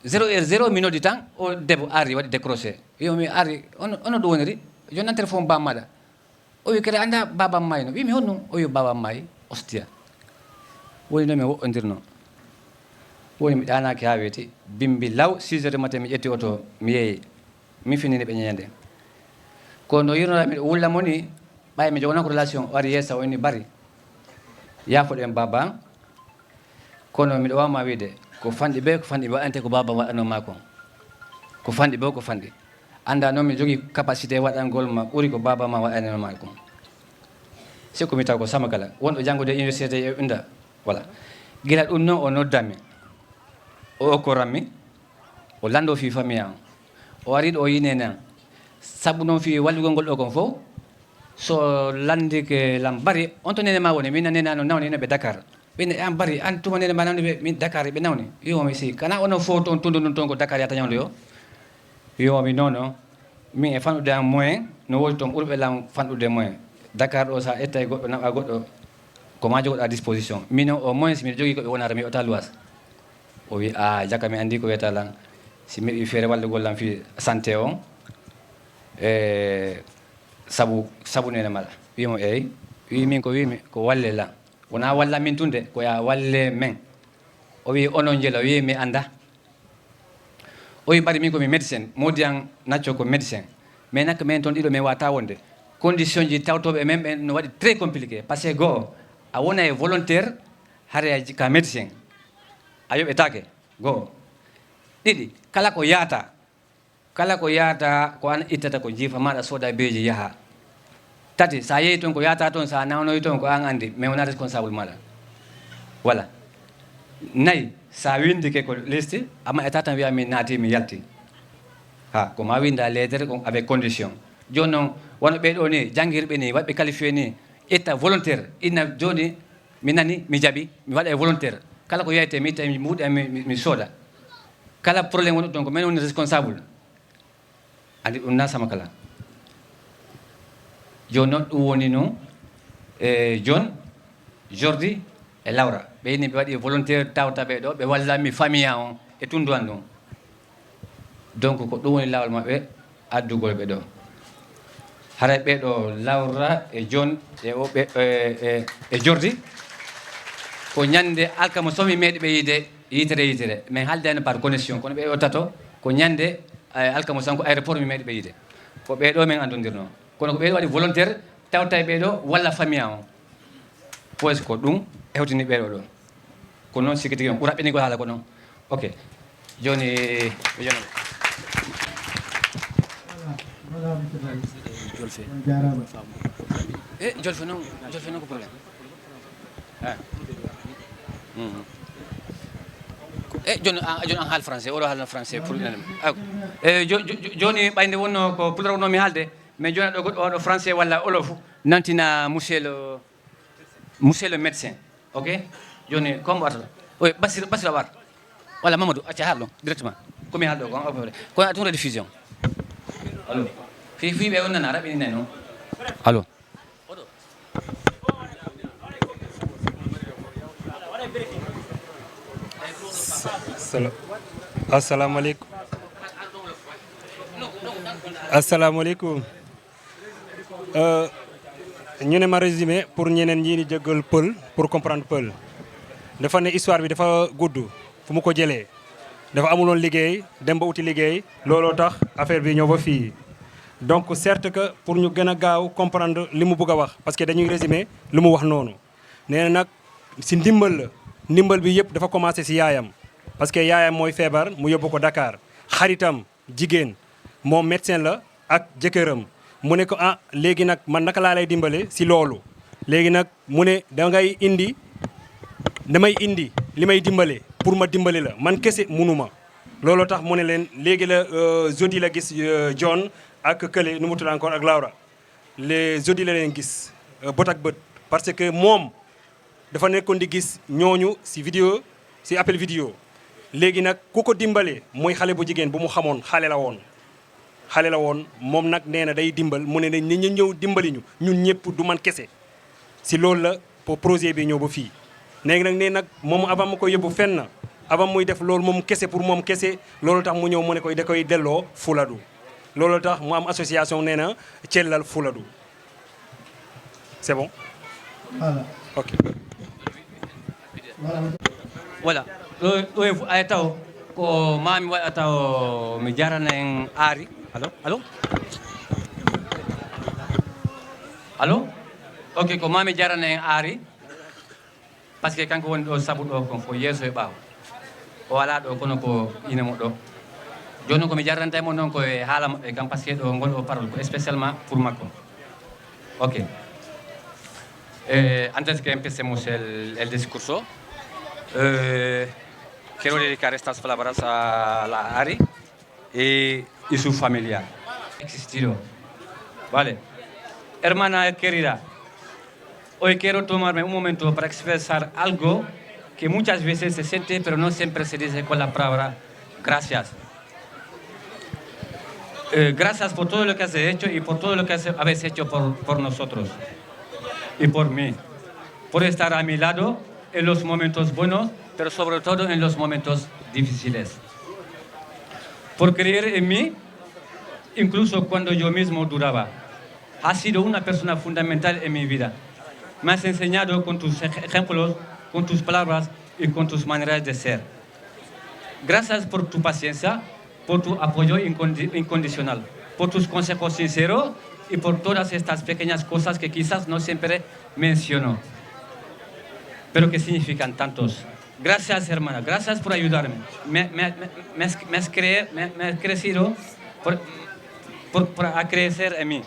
0 heure 0 mi noddi tan o debbo ari waɗi décroché wimi ari ono ɗo woniri joni nan téléphone bam maɗa o wi kadi anda babam mayno wimi honno o wi babam mayi ostia woni noon mi woɗɗodirno woni mi ɗanaki ha weeti bimbi law 6 heures du matin mi ƴetti oto mi yeeyi mi finini ɓe ñeñande kono yirnoɗa miɗo wullamo ni ɓay mi jogonako relation o ari yeesa o inni bari yafoɗen baba an kono miɗo wawma wiide ko fanɗi ɓe ko fanɗi ɓe waɗante ko baba waɗanoma kon ko fanɗi ɓe ko fanɗi anda noon mi jogii capacité waɗangol ma ɓuri ko baba ma waɗaneno ma ko sikku mi taw ko sama kala wonɗo janngude université e ɓinda voilà gila ɗum noon o noddanmi o okkoranmi o lando fi famille an o ari ɗo o yinene an sabu noon fi wallugol ngol ɗo kon fof so landike lam bari on to nene ma woni min nene no nawni ɓe Dakar ɓenne an bari an tuma nene ma nawni ɓe min Dakar ɓe nawni wiwomi si kana onon fof toon tundu ɗum toon ko Dakar yata ñawde o wiwomi non non min e fanɗude an moyen no woodi toon ɓurɓe lam fanɗude moyen Dakar ɗo sa etta e goɗɗo naɓa goɗɗo ko ma jogoɗa disposition min au moins miɗa jogui koɓe wonata mi ota luwas o wi a jakka mi andi ko wiyata lan si mi heɓi feere wallugol lam fi santé on e sabu nene maɗa wimo eyyi wi min ko wimi ko walle lan wona walla min tunde ko ya walle men o wi onon jeela wi mi anda o wi ɓari min komi médecin modi an nacco ko médecin mais nakka men toon ɗiɗo min wata wonde condition ji tawtoɓe men ɓe no waɗi très compliqué par ce que goho a wona e volontaire haare ka médecin a yoɓetake goho ɗiɗi kala ko yaata ko an ittata ko jiifa maɗa sooda beeji yaaha tati sa yeehi toon ko yata toon sa nawnoyi toon ko an andi mais wona responsable maɗa voilà nayyi sa windike ko liste amma eta tan wiya mi naati mi yalti ha ko ma winda lettre avec condition joni noon wono ɓeɗo ni janguirɓe ni waɗɓe qualifié ni etta volontaire inna joni mi nani mi jaaɓi mi waɗa e volontaire kala ko yeyte mi itta mi muuɗa mi sooda kala probléme woni ɗon ko men woni responsable andi ɗum nasama kala joni noon ɗum woni noon e John Jordi e Laura ɓeyni ɓe waɗi volontaire tawta ɓe ɗo ɓe wallami famille on e tundu an ɗum donc ko ɗum woni lawol maɓɓe addugol ɓe ɗo haray ɓeɗo Laura e John e e Jordi ko ñande alkama somi meeɗi ɓe yiide yitere mais haaldani par connexion kono ɓe o tato ko ñande alkama sanko aéroport mi meeɗi ɓe yiide ko ɓeɗo min andodirno kono ko ɓeɗo waɗi volontaire tawta e ɓeɗo walla famille on pose ko ɗum hewtini ɓeɗo ɗo ko noon sikki tigui on ɓuura ɓenigol haala ko noon ok joni jolfe noon ko probléme joni an haal français oɗo haalno français pour joni ɓayde wonno ko pularo wonno mi haalde mais joni ɗo goɗɗo oɗo français walla olof nantina monsieur le médecin ok joni comme watata oy basir awar walla Mamadou acca haal ɗon directement komi haal ɗo kon kono a tun rediffusion allo fi ɓe on nana raɓini nani noon allo assalamu aleykum ñu ne ma résumé pour ñeneen ñi ni jëggal pël pour comprendre pël dafa ne histoire bi dafa gudd fu mu ko jëlee dafa amuloon liggéey dem ba uti liggéey looloo tax affaire bi ñëw ba fii donc certes que pour ñu gën a gaaw comprendre li mu bëgg a wax parce que dañuy résumé lu mu wax noonu nee na nag si ndimbal bi yëpp dafa commencé si yaayam parce que yaayam mooy feebar mu yóbbu ko Dakar xaritam jigéen moom médecin la ak jëkkëram mu ne ko ah léegi nag man naka laa lay dimbale si loolu léegi nag mu ne damay indi li may dimbale pour ma dimbale la man kese munuma looloo tax mu ne leen léegi la jeudi la gis John ak kële nu mu tudd encore ak Laura les jeudi la leen gis bët ak bët parce que moom dafa nekkoon di gis ñooñu si vidéo si appel vidéo léegi nag ku ko dimbale mooy xale bu jigéen bu mu xamoon xale la woon moom nag nee na day dimbal mu ne ni ñu ñëw dimbali ñu ñun ñëpp du man kese si loolu la pour projet bi ñëw ba fii léegi nag nee nag moom avant ma koy yóbbu fenn avant muy def loolu moom kese pour moom kese loolu tax mu ñëw mu ne koy da koy delloo Fuladu loolu tax mu am association nee na Cellal Fuladu c'est bon voilà ok voilà ɗo ay taw ko mami waɗa taw mi jarana en aari allo ok ko mami jarana en aari par ce que kanko woni ɗo sabu ɗo kon ko yeeso e ɓaawo o ala ɗo kono ko ine mo ɗo joni komi jarrantamo noon koye haala e gam pasque ɗo ngol o parole ko spécialement pour makko. Ok. Antes que empecemos el discurso, quiero dedicar estas palabras a la Ari y su familia. Existido. Vale. Hermana querida, hoy quiero tomarme un momento para expresar algo que muchas veces se siente, pero no siempre se dice con la palabra gracias. Gracias por todo lo que has hecho y por todo lo que habéis hecho por nosotros y por mí. Por estar a mi lado en los momentos buenos, pero sobre todo en los momentos difíciles. Por creer en mí, incluso cuando yo mismo dudaba. Has sido una persona fundamental en mi vida. Me has enseñado con tus ejemplos, con tus palabras y con tus maneras de ser. Gracias por tu paciencia, por tu apoyo incondicional, por tus consejos sinceros y por todas estas pequeñas cosas que quizás no siempre menciono, pero que significan tantos. Gracias, hermana, gracias por ayudarme. Me has crecido por crecer en mí,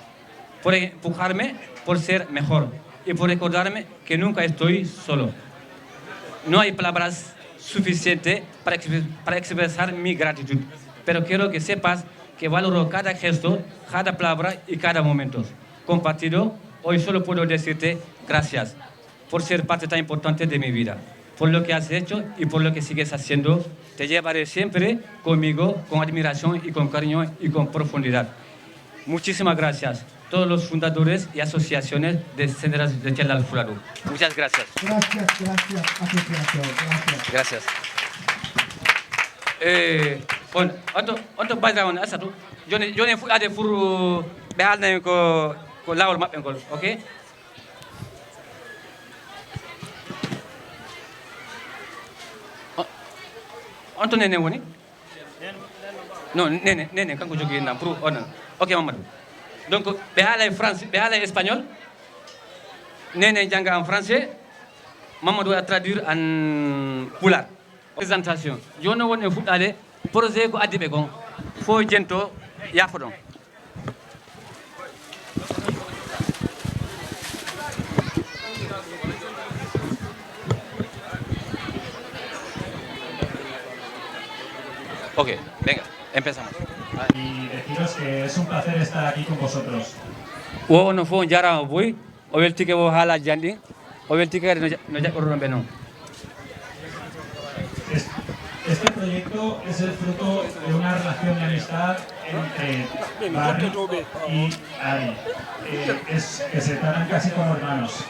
por empujarme por ser mejor y por recordarme que nunca estoy solo. No hay palabras suficientes para expresar mi gratitud, pero quiero que sepas que valoro cada gesto, cada palabra y cada momento compartido. Hoy solo puedo decirte gracias por ser parte tan importante de mi vida, por lo que has hecho y por lo que sigues haciendo. Te llevaré siempre conmigo con admiración y con cariño y con profundidad. Muchísimas gracias, todos los fundadores y asociaciones de Senderos de Txellal Fuladu. Muchas gracias. Gracias, asociación. Gracias. On to background asatu joni fuɗade pour ɓe haalnaen ko lawol maɓɓe ngol, ok. On to nene woni non nene kanko jogui nam pour onon, ok Mamadou. Donc ɓe haalay français, ɓe haalay espagnol, nene jangga en français, Mamadou a traduire en pulaar. Présentation joni woni e fuɗɗade projet ko addi ɓe kon fo jento yaafo ɗon. Ok, venga, empezamos. Y deciros que es un placer estar aquí con vosotros. Wo no fo jarama boy o weltike wo haala janɗi o weltike kadi no jaɓɓorɗon ɓe noon. Este proyecto es el fruto de una relación de amistad entre Barry y Ari, que se tratan casi como hermanos.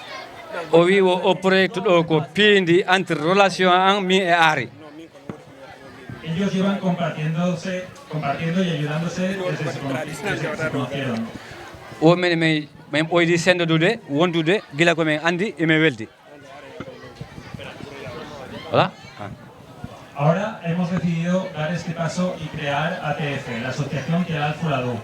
O wi o projet ɗo ko piindi entre relation an min e Ari. Ellos llevan compartiendo y ayudándose desde que se conocieron. O men ɓoydi sendodude wondude gila ko men andi e men weldi. Voilà. Ahora hemos decidido dar este paso y crear ATF, la Asociación Txellal Fuladu.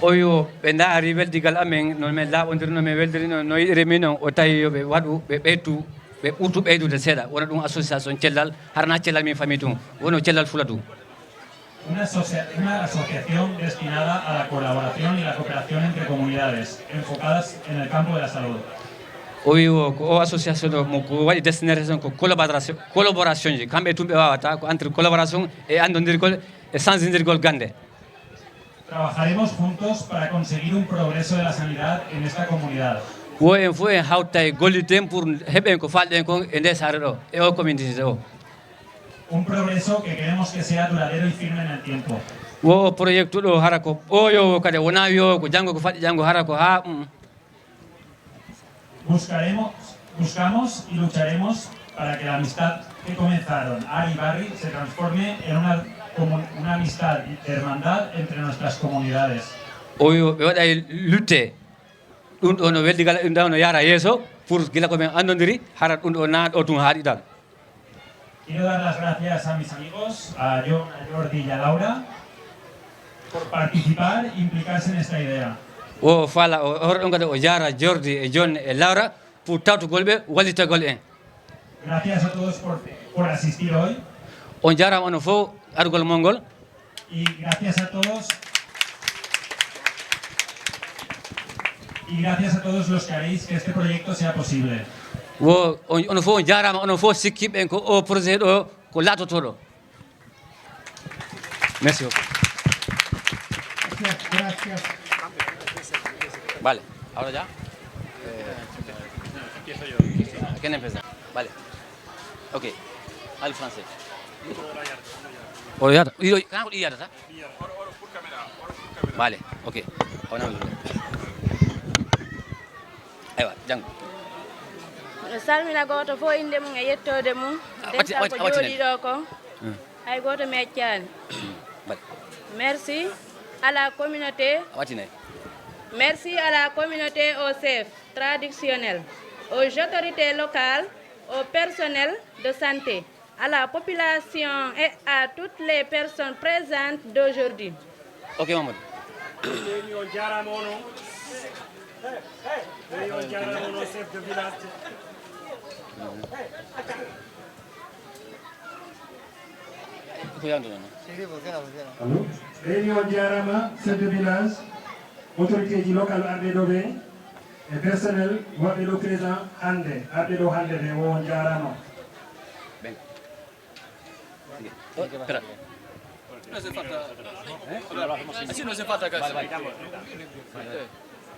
Oyo ɓe daari weldigal amen noon min laaɓodiri no min weldiri no yiɗiri min noon o tawi yo ɓe waɗu ɓe ɓeytu ɓe ɓurtu ɓeydude seeɗa wona ɗum association Txellal harna Txellal min famille tum wono Txellal Fuladu. Una asociación destinada a la colaboración y la cooperación entre comunidades, enfocadas en el campo de la salud. O wi ko association ɗo mo ko waɗi destination ko collaboration ji kamɓe tum ɓe wawata ko entre collaboration e andodirgol e sensidirgol gande. Trabajaremos juntos para conseguir un progreso de la sanidad en esta comunidad. Wo en fof en hawta e golliten pour heɓen ko falɗen kon e nde saare ɗo e o communauté o. Un progreso que queremos que sea duradero y firme en el tiempo. Wo projet ɗo hara ko ɓooyowo kadi wona wiyowo ko janggo ko faɗɗi janggo hara ko ha Buscamos y lucharemos para que la amistad que comenzaron Ari y Barry se transforme en una amistad de hermandad entre nuestras comunidades. Oyo ɓe waɗay lutte ɗum ɗo no weldigal ɗum ɗo no yara yeeso pour gila komin andodiri hara ɗum ɗo na ɗo tun haaɗiɗal. Quiero dar las gracias a mis amigos, a John, a Jordi y a Laura, por participar e implicarse en esta idea. O fala o horɗon kadi o jara Jordi e John e Laura pour tawtugol ɓe wallitagol en. Gracias a todos por asistir hoy. On jarama ono fof argol mongol. Y gracias a todos. Y gracias a todos los que haréis que este proyecto sea posible. On faut jarama on faut sikki ben ko o projet do ko latotodo. Merci beaucoup. Gracias. Vale, ahora ya. Empiezo yo. ¿Quién empieza? Vale. Ok. Al francés. Oyata. Iyata. Vale. Ok. Ahora aywa jang. Salmina goto fo inde mum e yettode mum. Dental ko jooɗiɗo ko. Hay goto meccani. Merci à la communauté. Merci à la communauté, aux chefs traditionnels, aux autorités locales, au personnel de santé, à la population et à toutes les personnes présentes d'aujourd'hui. Ok, Mamadou. chef de village. Allô? Réunion Diarama, chef de village, autorité locale Ardedobe, et personnel, Wabelo présent, Hande, Ardedo Hande, Réunion Diarama.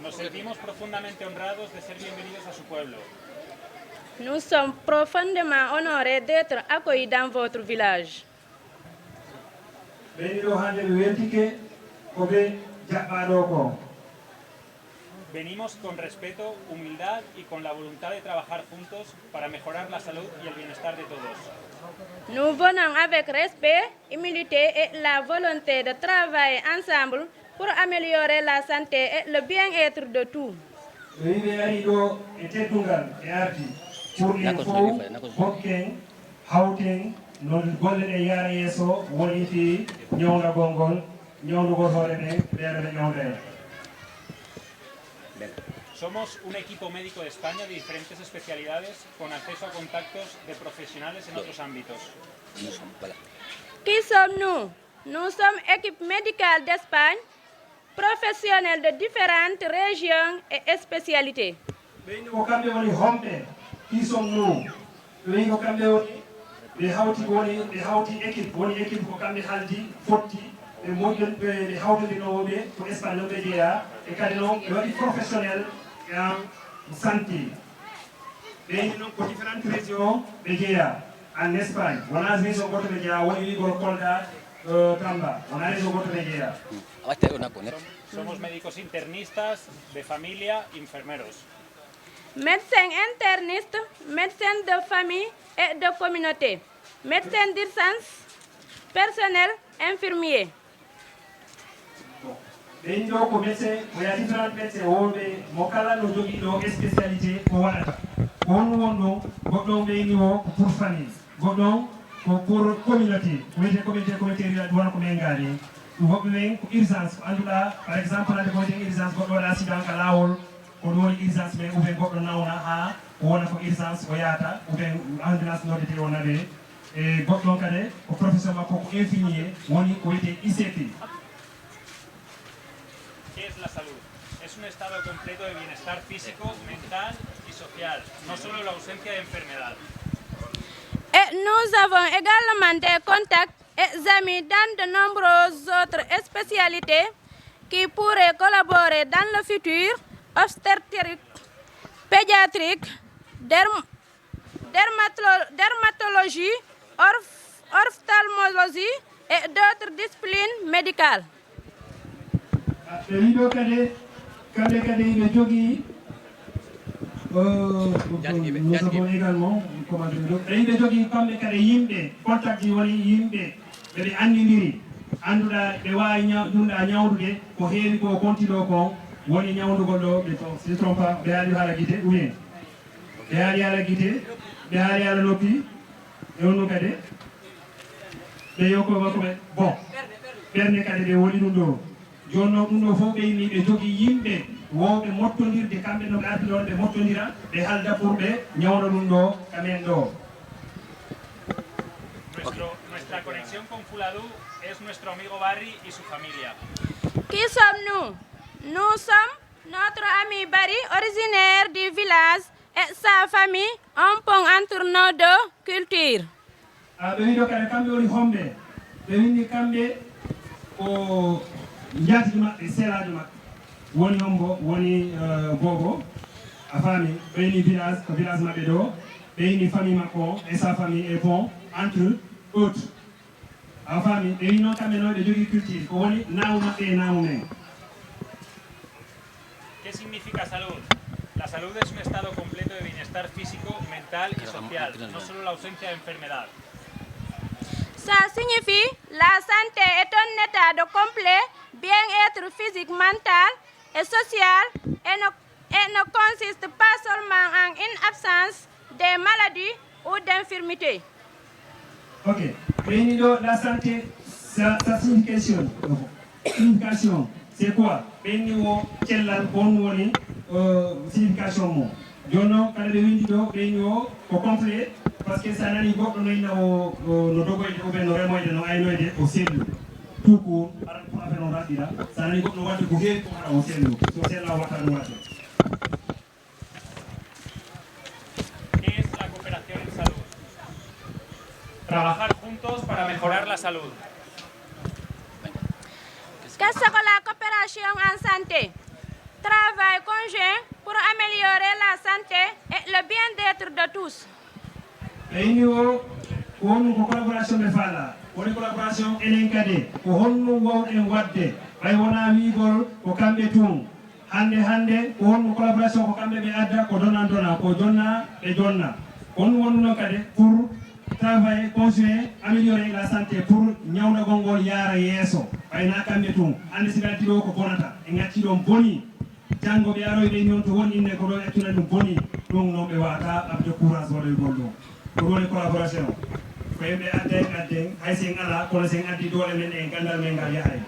Nos sentimos profundamente honrados de ser bienvenidos a su pueblo. Nous sommes profondément honorés d'être accueillis dans votre village. Venimos con respeto, humildad y con la voluntad de trabajar juntos para mejorar la salud y el bienestar de todos. Nous venons avec respect, humilité et la volonté de travailler ensemble pour améliorer la santé et le bien-être de tous. Somos un equipo médico de España de diferentes especialidades con acceso a contactos de profesionales en otros ámbitos. Qui sommes-nous? Nous sommes équipe médicale d'Espagne, professionnels de différentes régions et spécialités. Qui sommes-nous? ɓe hawti équipe woni équipe ko kamɓe haldi fotti ɓe moƴƴon ɓe hawtodinoɓe ko Espagne noon ɓe jeeya e kadi noon ɓe waɗi professionnel en santé ɓeyni noon ko différentes régions ɓe jeeya en Espagne wona région goto ɓe jeeya woni wigol Kolda Tamba wona région goto ɓe jeeya. Somos médicos internistas, de familia, enfermeros. Médecins internistes, médecins de famille et de communauté, médecins d'urgence, personnel infirmier. ɓen ɗo ko médecin oya différent médecin wonɓe mo kala no jogui ɗo spécialité ko waɗata ko honno won ɗo goɗɗon ɓeyni o ko pour famille goɗɗon ko pour communauté communauté rural wona ko men gaani woɓɓe ɓen ko urgence ko annduɗa par exemple ande ko wiyeten urgence goɗɗo waɗa accident ka lawol ko ɗum woni urgence mais ou bien goɗɗo nawna ha wona ko urgence o yahata ou bien ambulance noddete o naɓe e goɗɗon kadi ko professeur makko ko infirmier woni ko wiyete ICP. ¿Qué es la salud? Es un estado completo de bienestar físico, mental y social, no solo la ausencia de enfermedad. Et nous avons également des contacts et amis dans de nombreuses autres spécialités qui pourraient collaborer dans le futur, obstétrique, pédiatrique, dermatologie, ophtalmologie et d'autres disciplines médicales. ɓe wiɗo kadi kamɓe kadi ɓe jogui nous avons également comment dire ɓe ɓe jogui kamɓe kadi yimɓe contact ji woni yimɓe ɓeɓe andidiri annduɗa ɓe wawi ɗumɗa ñawdude ko heewi ko kontiɗo kon woni ñawdugol ɗo ɓe si trompe pas ɓe haali haala guite ou bien ɓe haali haala guite ɓe haali haala noppi ɓe wonno kadi ɓe yokko koɓe bon ɓerde kadi ɓe woni ɗum ɗo joni noon ɗum ɗo fof ɓeyni ɓe jogui yimɓe wowɓe mottodirde kamɓe no ɓe arti ɗon ɓe mottodira ɓe halda pour ɓe ñawna ɗum ɗo kamen ɗo. Nuestra conexión con Fuladu es nuestro amigo Barry y su familia. Qui sommes-nous? Nous sommes notre ami Barry, originaire du village, et sa famille, un pont entre nos deux cultures. ɓe wiɗo kadi kamɓe woni homɓe ɓe winni kamɓe ko jaatigi maɓɓe seelajo maɓɓe woni hombo woni bobo a faami ɓe yini village ko village maɓɓe ɗo ɓe yini famille makko et sa famille et bon entre autres a faami ɓe wi noon kamɓe noon ɓe jogui culture ko woni naamu maɓɓe e naamu men. ¿Qué significa salud? La salud es un estado completo de bienestar físico, mental y social, no solo la ausencia de enfermedad. Ça signifie la santé est un état de complet bien-être physique, mental et social et ne consiste pas seulement en une absence de maladie ou d'infirmité. Ok. La santé, sa signification, c'est quoi? Signification mo. Jono kala be windi do be ñoo ko complet parce que ça nani goddo no ina no dogoyde o be no remoyde no aynoyde o sellu tout court para ko affaire on radira ça nani goddo wadde ko heewi ko ara o sellu so sella wata no wadde. ¿Qué es la cooperación en salud? Trabajar juntos para mejorar la salud. Qu'est-ce que la coopération en santé? Travail conjoint pour améliorer la santé et le bien-être de tous. Eni o wonu ko collaboration be fala woni collaboration enen kade ko honno wawden wadde bay wona wiigol ko kambe tum hande ko honno collaboration ko kambe be adda ko dona ko jonna be jonna on wonno kade pour travailler conjoint améliorer la santé pour nyawna gongol yara yeso bay na kambe tum ande sigati do ko bonata e ngati do boni jango be aroy be non to woni inde ko do ettuna dum boni dum no be wata abde courage wala goldo ko woni collaboration ko yimbe adde hay sen ala ko sen addi dole men e gandal men ngal yahay.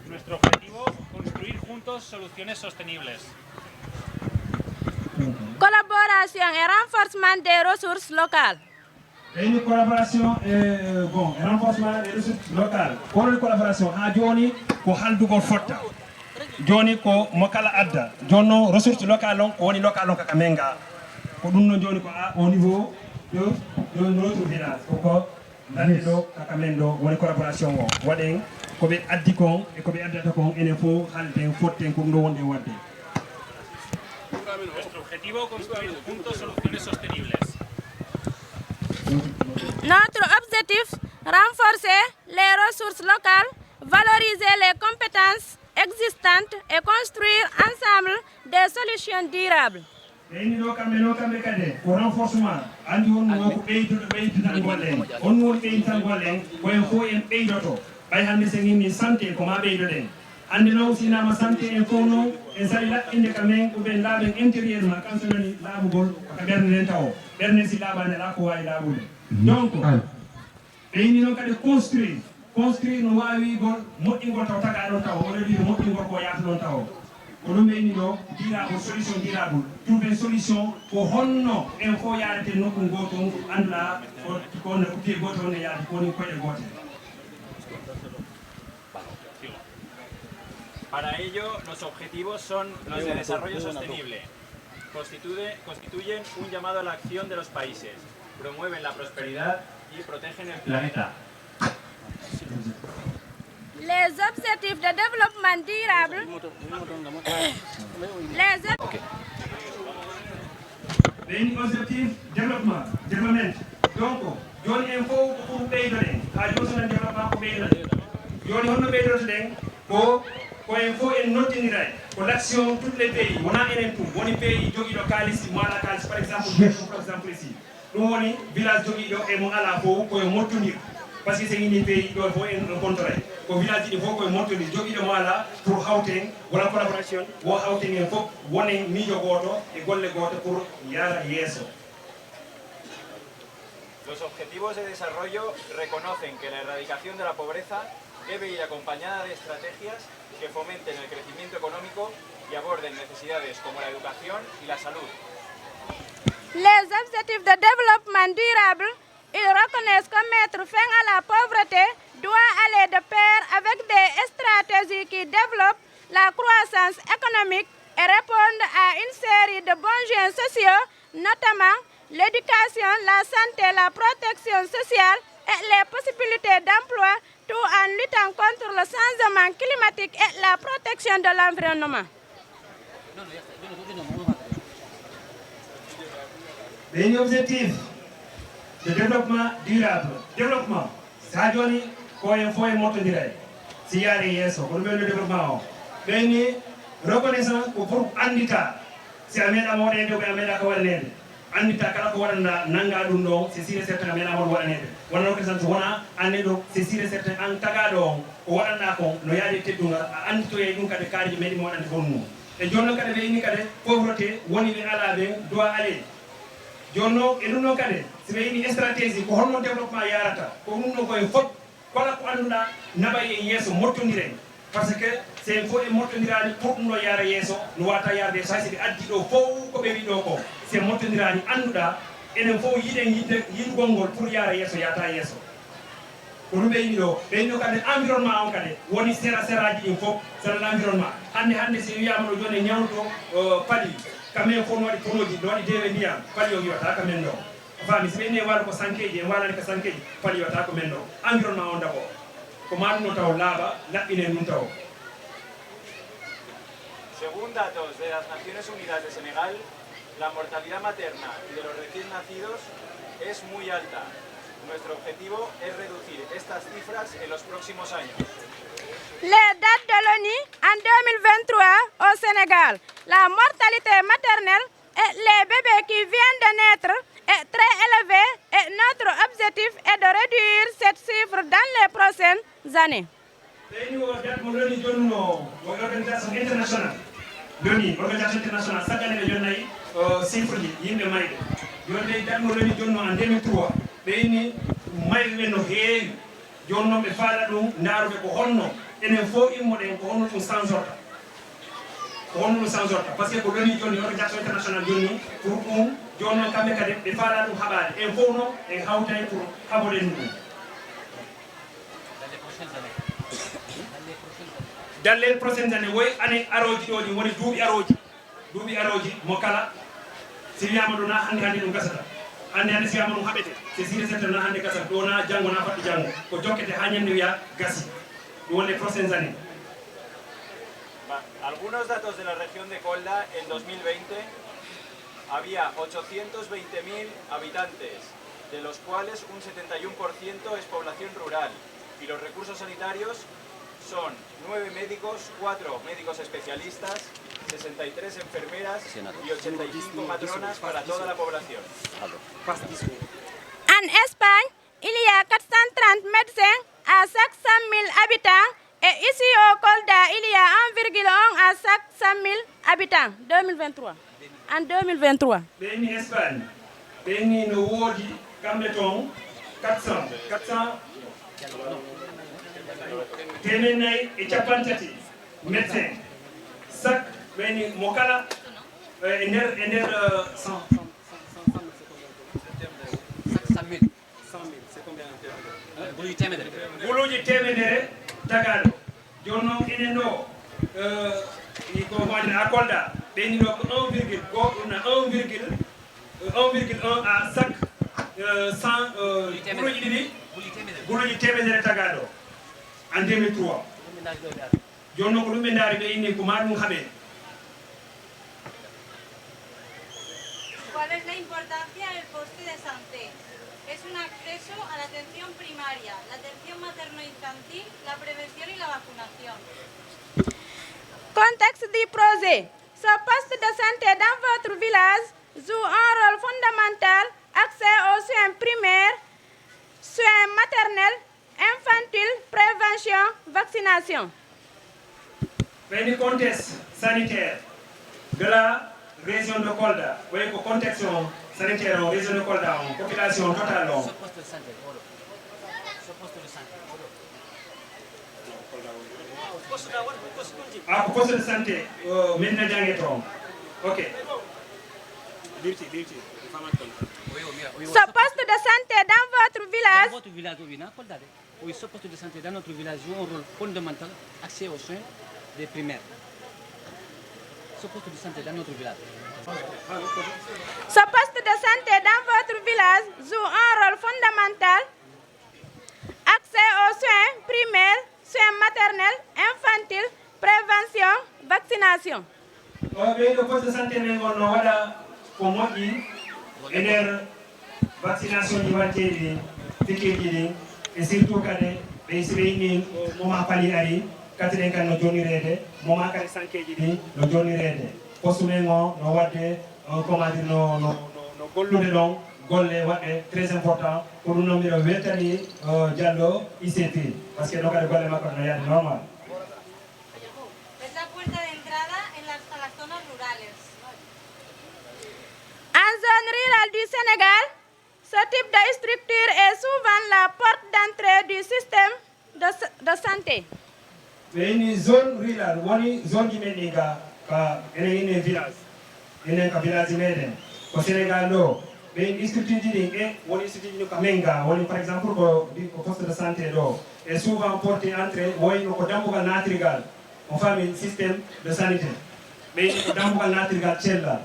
Nuestro objetivo, construir juntos soluciones sostenibles. Collaboration et renforcement des ressources locales. Une collaboration renforcement des ressources locales. Pour la collaboration, joni ko haldugol fotta. Joni ko mokala adda. Jonno ressources locales on woni local on kaka menga. Ko dum non joni ko au niveau de notre village. Ko dande do kaka mendo woni collaboration o. Waden ko be addi kon e ko be addata kon ene fo halden fotten ko ndo wonde wadde. Nuestro objetivo, construir juntos soluciones sostenibles. Notre objectif, renforcer les ressources locales, valoriser les compétences existantes et construire ensemble des solutions durables. Eni do kambe kade ko renforcement andi won ko beydutan gollen on won beydutan gollen ko en fo en beydoto bay hande sen ni santé ko ma beydoden andi no sinama santé en fo no en sari laɓɓinde kamen ko ɓe laaɓen intérieurement kan so nani laaɓugol ko ɓerde nden taw ɓerde si laaɓande ala ko wawi laaɓude donc ɓe yini noon kadi construire no wawi gol moƴƴingol taw taga ɗon taw oɗo wiide moƴƴingol ko yaata ɗon taw ko ɗum ɓe yini ɗo dirable solution dirable trouver solution ko honno en fo yaadete nokku goto andula ko no pied goto wonne yaade ko woni koƴe gote. Para ello, los objetivos son los de desarrollo sostenible. Constituyen un llamado a la acción de los países, promueven la prosperidad y protegen el planeta. Les objectifs de développement durable. Les objectifs développement. Donc, joni en fo ko pour ɓeydoɗen ha joni sonan développement ko ɓeydoɗen joni honno ɓeydotoɗen ko en faut en notinira ko l'action tous les pays wona enen tum woni pays joguiɗo kalis mo ala kalis par exemple ici ɗum woni village joguiɗo e mo ala fof koye mottonir par ce que so ini pays ɗo fof en rencontre ko village ɗi fof koye mottonir joguiɗo mo ala pour hawten wona collaboration wo hawten en fof wonen miijo goto e golle goto pour yara yeeso. Los objetivos de desarrollo reconocen que la erradicación de la pobreza debe ir acompañada de estrategias que fomenten el crecimiento económico y y aborden necesidades como la educación y la salud. Les objectifs de développement durable, ils reconnaissent que mettre fin à la pauvreté doit aller de pair avec des stratégies qui développent la croissance économique et répondent à une série de bons biens sociaux, notamment l'éducation, la santé, la protection sociale et les possibilités d'emploi, tout en luttant contre le changement climatique et la protection de l'environnement. Les objectifs de développement durable. Développement, ça donne quoi il faut monter si y a rien ça, pour le développement. Mais reconnaissance pour andita, si amène à mourir de amène à coller. Andita kala ko waranda nanga dum do c'est sûr certain amena amol wadanede wona represent wona anedo c'est sûr certain an tagado o wadanda ko no yaade teddunga andito e dum kade kaarji medi mo wadande bonno e jonno kade be ni kade pauvreté woni be ala be doit aller jonno e dum kade si be ni stratégie ko honno développement yarata ko dum no koy fop kala ko anduna nabay e yeso mottondire parce que c'est il faut e mottondirani pour no yara yeso no wata yarde saysi addi do fof ko be wi do ko c'est mottondirani anduda enen fof yiden yidgol ngol pour yara yeso yata yeso ko dum be wi do be no kade environnement on kade woni seraji din fof sera l'environnement hande si wiyama do joni nyawto pali kamen fo no wadi tonoji do wadi dewe ndiyam pali o yiwata kamen do fami si be ne wala ko sankeji en wala ko sankeji pali yiwata ko men do environnement on d'abord. Según datos de las Naciones Unidas de Senegal, la mortalidad materna y de los recién nacidos es muy alta. Nuestro objetivo es reducir estas cifras en los próximos años. Les dates de l'ONU en 2023 au Sénégal, la mortalité maternelle et les bébés qui viennent de naître est très élevée et notre objectif est de réduire cette chiffre dans les prochaines années. L'organisation internationale, l'organisation internationale, chaque année, il y a une chiffre qui est maïde. Il y a en 2003, il y a une parce que ko loni joni organisation internationale joni pour joni kambe kade be fala dum habade en fowno en hawtay pour habode dum dans les prochaines années way année aroji doji woni duubi aroji mo kala si wiyama do na hande dum gasata hande si wiyama dum habete c'est sûr certain na hande gasata do na jango na fatti jango ko jokkete ha nyande wiya gasi do les prochaines années. Algunos datos de la región de Kolda en 2020 había 820.000 habitantes, de los cuales un 71% es población rural y los recursos sanitarios son 9 médicos, 4 médicos especialistas, 63 enfermeras y 85 matronas para toda la población. En Espagne, il y a 430 médecins à chaque 100.000 habitants. Et ici au Kolda, il y a 1,1 à chaque 100.000 habitants. 2023. En 2023. Béni Espagne, Béni no wodi kambeton 400 temenay e capantati médecin chaque Béni mokala ender 100 000 c'est combien buluji temedere tagado jonno enen do ko wadi akolda beni do ko 1,1 à chaque 100 buluji temedere tagado en 2003 jonno ko dum ndari be inni ko madum habe. ¿Cuál es la importancia del poste de santé? Es un acceso a la atención primaria, la atención materno-infantil, la prevención y la vacunación. Contexte du projet. Ce poste de santé dans votre village joue un rôle fondamental, accès aux soins primaires, soins maternels, infantiles, prévention, vaccination. Le contexte sanitaire de la région de Kolda, vous voyez le contexte sanitaire en région de Kolda, en population totale. Ah, pour poste de santé, maintenant jangue to. OK. Ce poste de santé dans votre village. Dans votre village, oui, ce poste de santé dans notre village joue un rôle fondamental, accès aux soins des primaires. Ce poste de santé dans notre village. Ce poste de santé dans votre village joue un rôle fondamental, accès aux soins primaires, soins maternels, infantiles, prévention, vaccination. Le poste de santé n'est pas pour moi qui est vaccination du et surtout quand les moment pali ari katren kan no joni rede moment kan sankeji di no joni rede postumengo no wadde comment dire no gollude don golle wadde très important pour nous nommer weltani Diallo ICT parce que no kade golle makko no yaade normal. Es la puerta de entrada a las zonas rurales. En zone rurale du Sénégal, ce type de structure est souvent la porte d'entrée du système de santé. Mais une zone rurale, une zone qui mène ka une village, une village mène. Au Sénégal, mais une structure qui est une structure qui menga, par exemple au poste de santé est souvent portée entrée, ou une kodambuka natrigal, on fait un système de santé. Mais une kodambuka natrigal tchella.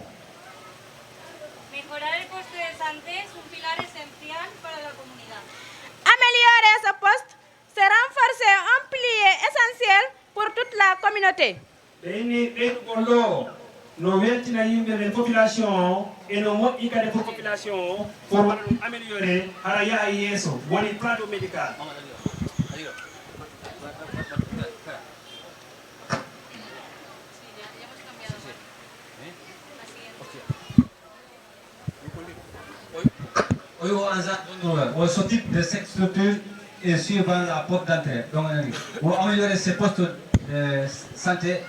Mejorar el poste de santé es un pilar esencial para la comunidad. Améliorer ce poste, c'est renforcer un pilier essentiel pour toute la communauté. Nous weltina yimɓe ɓe population et no moƴƴi pour population pour waɗa ɗum améliorer hara yaha yeeso woni plateau médical. Ce type de cette structure est suivant la porte d'entrée. Donc, pour améliorer ces postes de santé,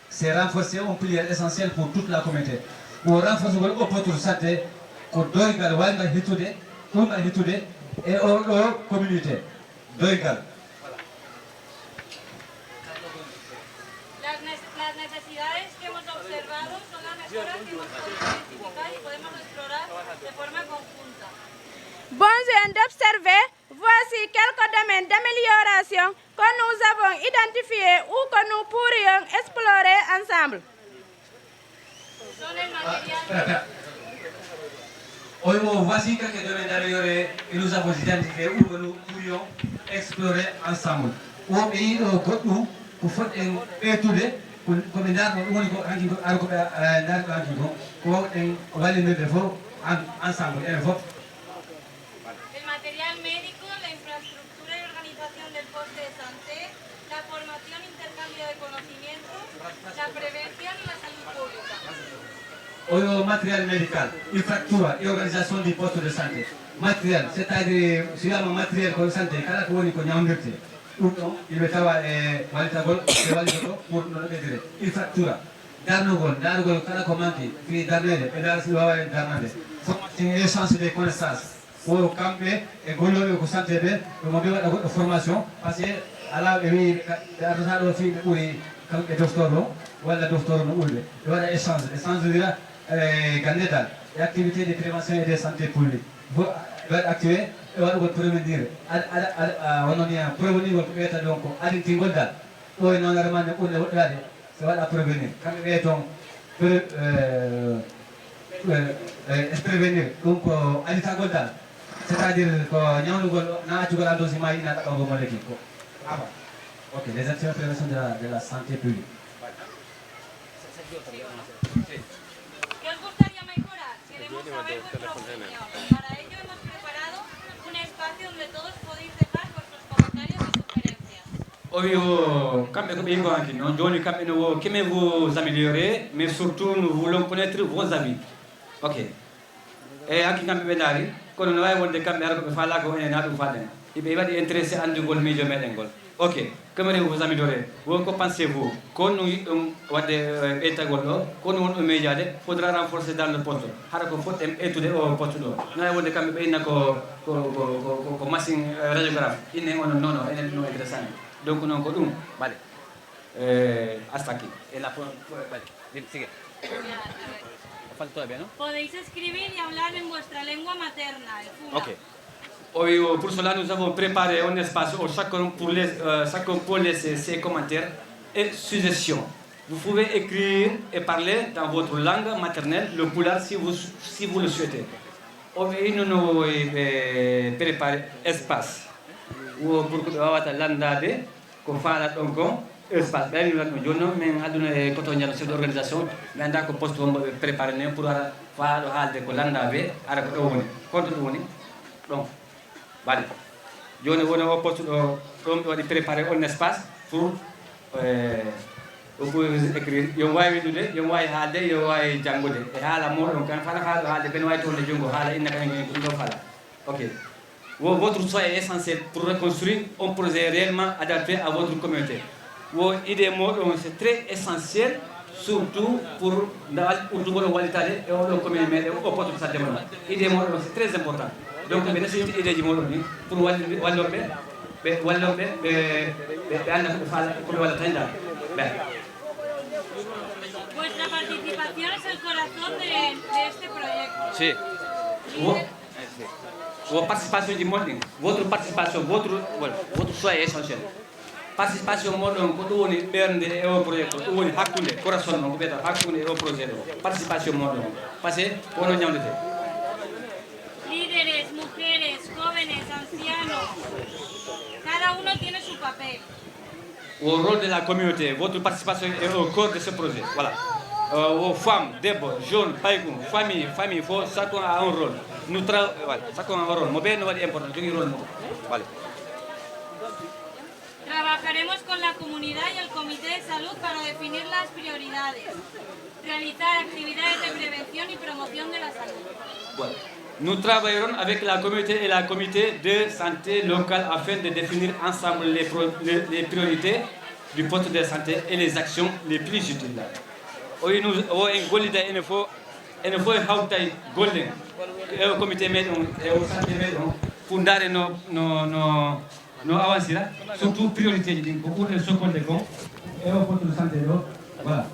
c'est renforcer un pilier essentiel pour toute la communauté. Pour renforcer le poste de santé, pour doigal walga hitude, et aux communautés. Doigal. Las necesidades que hemos observado son las mejoras que hemos podido identificar y podemos explorar de forma conjunta. Besoin d'observer, voici quelques domaines d'amélioration que nous avons identifiés ou que nous pourrions explorer ensemble. Voici quelques domaines d'améliorer que nous avons identifiés ou que nous pourrions explorer ensemble. Pour faire étude, pour ensemble. El material médico, la infraestructura y organización del poste de santé, la formación e intercambio de conocimientos, la prevención y la salud pública. Au matériel médical, infrastructure et organisation du poste de santé. Matériel, c'est-à-dire, si on a un matériel de santé, quand on a un il va avoir pour nous dire. Infrastructure, darnugol, quand on a puis darnede, et dar si va avoir darnede. Formation et échange de connaissances. Pour camper et goulover au santé, pour formation, parce que à la vie, à la fin, pour les docteurs, ou la docteur, ou la échange de candidat et activités de prévention et de santé publique. Vous activer et vous prévenir. On a prévenir votre état donc à l'intingolda. Ou non, la demande pour le regarder, c'est la prévenir. Quand vous êtes donc prévenir, donc à l'intingolda, c'est-à-dire que nous avons la dose maïna dans vos molécules. Ok, les actions de prévention de la santé publique. ¿Qué os gustaría mejorar? Queremos saber vuestra opinión. Para ello hemos preparado un espacio donde todos podéis dejar vuestros comentarios y sugerencias. Oyo, comme vous avez dit, nous aimons vous améliorer, mais surtout nous voulons connaître vos avis. Ok. Et à qui nous avons quand nous avons des caméras qui font la commune à nous faire. Il va être intéressé à nous voir mieux médecin. Ok. Comment vous améliorer? Vous pensez-vous quand nous avons état golo, quand nous avons médias, faudra renforcer dans le poste. Harako faut étudier au poste. Nous avons des caméras qui machine radiographe. Il n'est non intéressant. donc non ko ɗum vale hasta aquí et la vale sigue falta todavía, ¿no? Podéis escribir y hablar en vuestra lengua materna, el fula. Ok. Hoy, pour cela, nous avons préparé un espace où chacun peut laisser ses commentaires et suggestions. Vous pouvez écrire et parler dans votre langue maternelle, le pulaar, si vous le souhaitez. Hoy, nous nous préparé espace où pour que vous landade, qu'on fasse donc espace. Ben nous l'avons dit, mais aduna quand on y a cette organisation, mais on a que poste préparé pour faire le hall de landade, ara ko woni, contre woni. Donc voilà. Joni woni o poste ɗo waɗi préparé un espace pour vous écrire yo wawi widude yo wawi haalde yo wawi janngude e haala moɗon kan fala haala haalde ben wawi tourne junngo haala inna kan ɗum ɗo fala ok votre choix est essentiel pour reconstruire un projet réellement adapté à votre communauté wo idée moɗon c'est très essentiel surtout pour ndawal ɓurtugol wallitade e oɗo commune meɗen o poste de santé moɗon idée moɗon c'est très important donc ɓe necessité idée ji moɗon ni pour wallorɓe ɓe wallorɓe ɓe anda koɓe faala koɓe wallata hen dal Vuestra participación es el corazón de este proyecto. Sí. Votre participation du monde, votre participation, votre choix est essentiel. Participation moɗon ko ɗum woni ɓernde e o projet ko ɗum woni hakkude corazon noon ko ɓeyata hakkude e o projet ɗo participation moɗon par ce que wono ñamdete. Líderes, mujeres, jóvenes, ancianos, cada uno tiene su papel. Au rôle de la communauté, votre participation est au cœur de ce projet. Voilà. Aux femmes, debbo, jeunes, paygum, famille, chacun a un rôle. Nous voilà, chacun a un rôle. Mo ɓe no waɗi important, jogui rôle mo. Voilà. Trabajaremos con la comunidad y el Comité de Salud para definir las prioridades, realizar actividades de prevención y promoción de la salud. Voilà. Nous travaillerons avec la communauté et la comité de santé locale afin de définir ensemble les priorités du poste de santé et les actions les plus utiles. Oui, nous avons gollida ene fo hawtay golle e o comité meɗen e o santé meɗen pour dare no avancira surtout priorité ji ɗin ko ɓurɗen sokkolde ko e o poste de santé ɗo voilà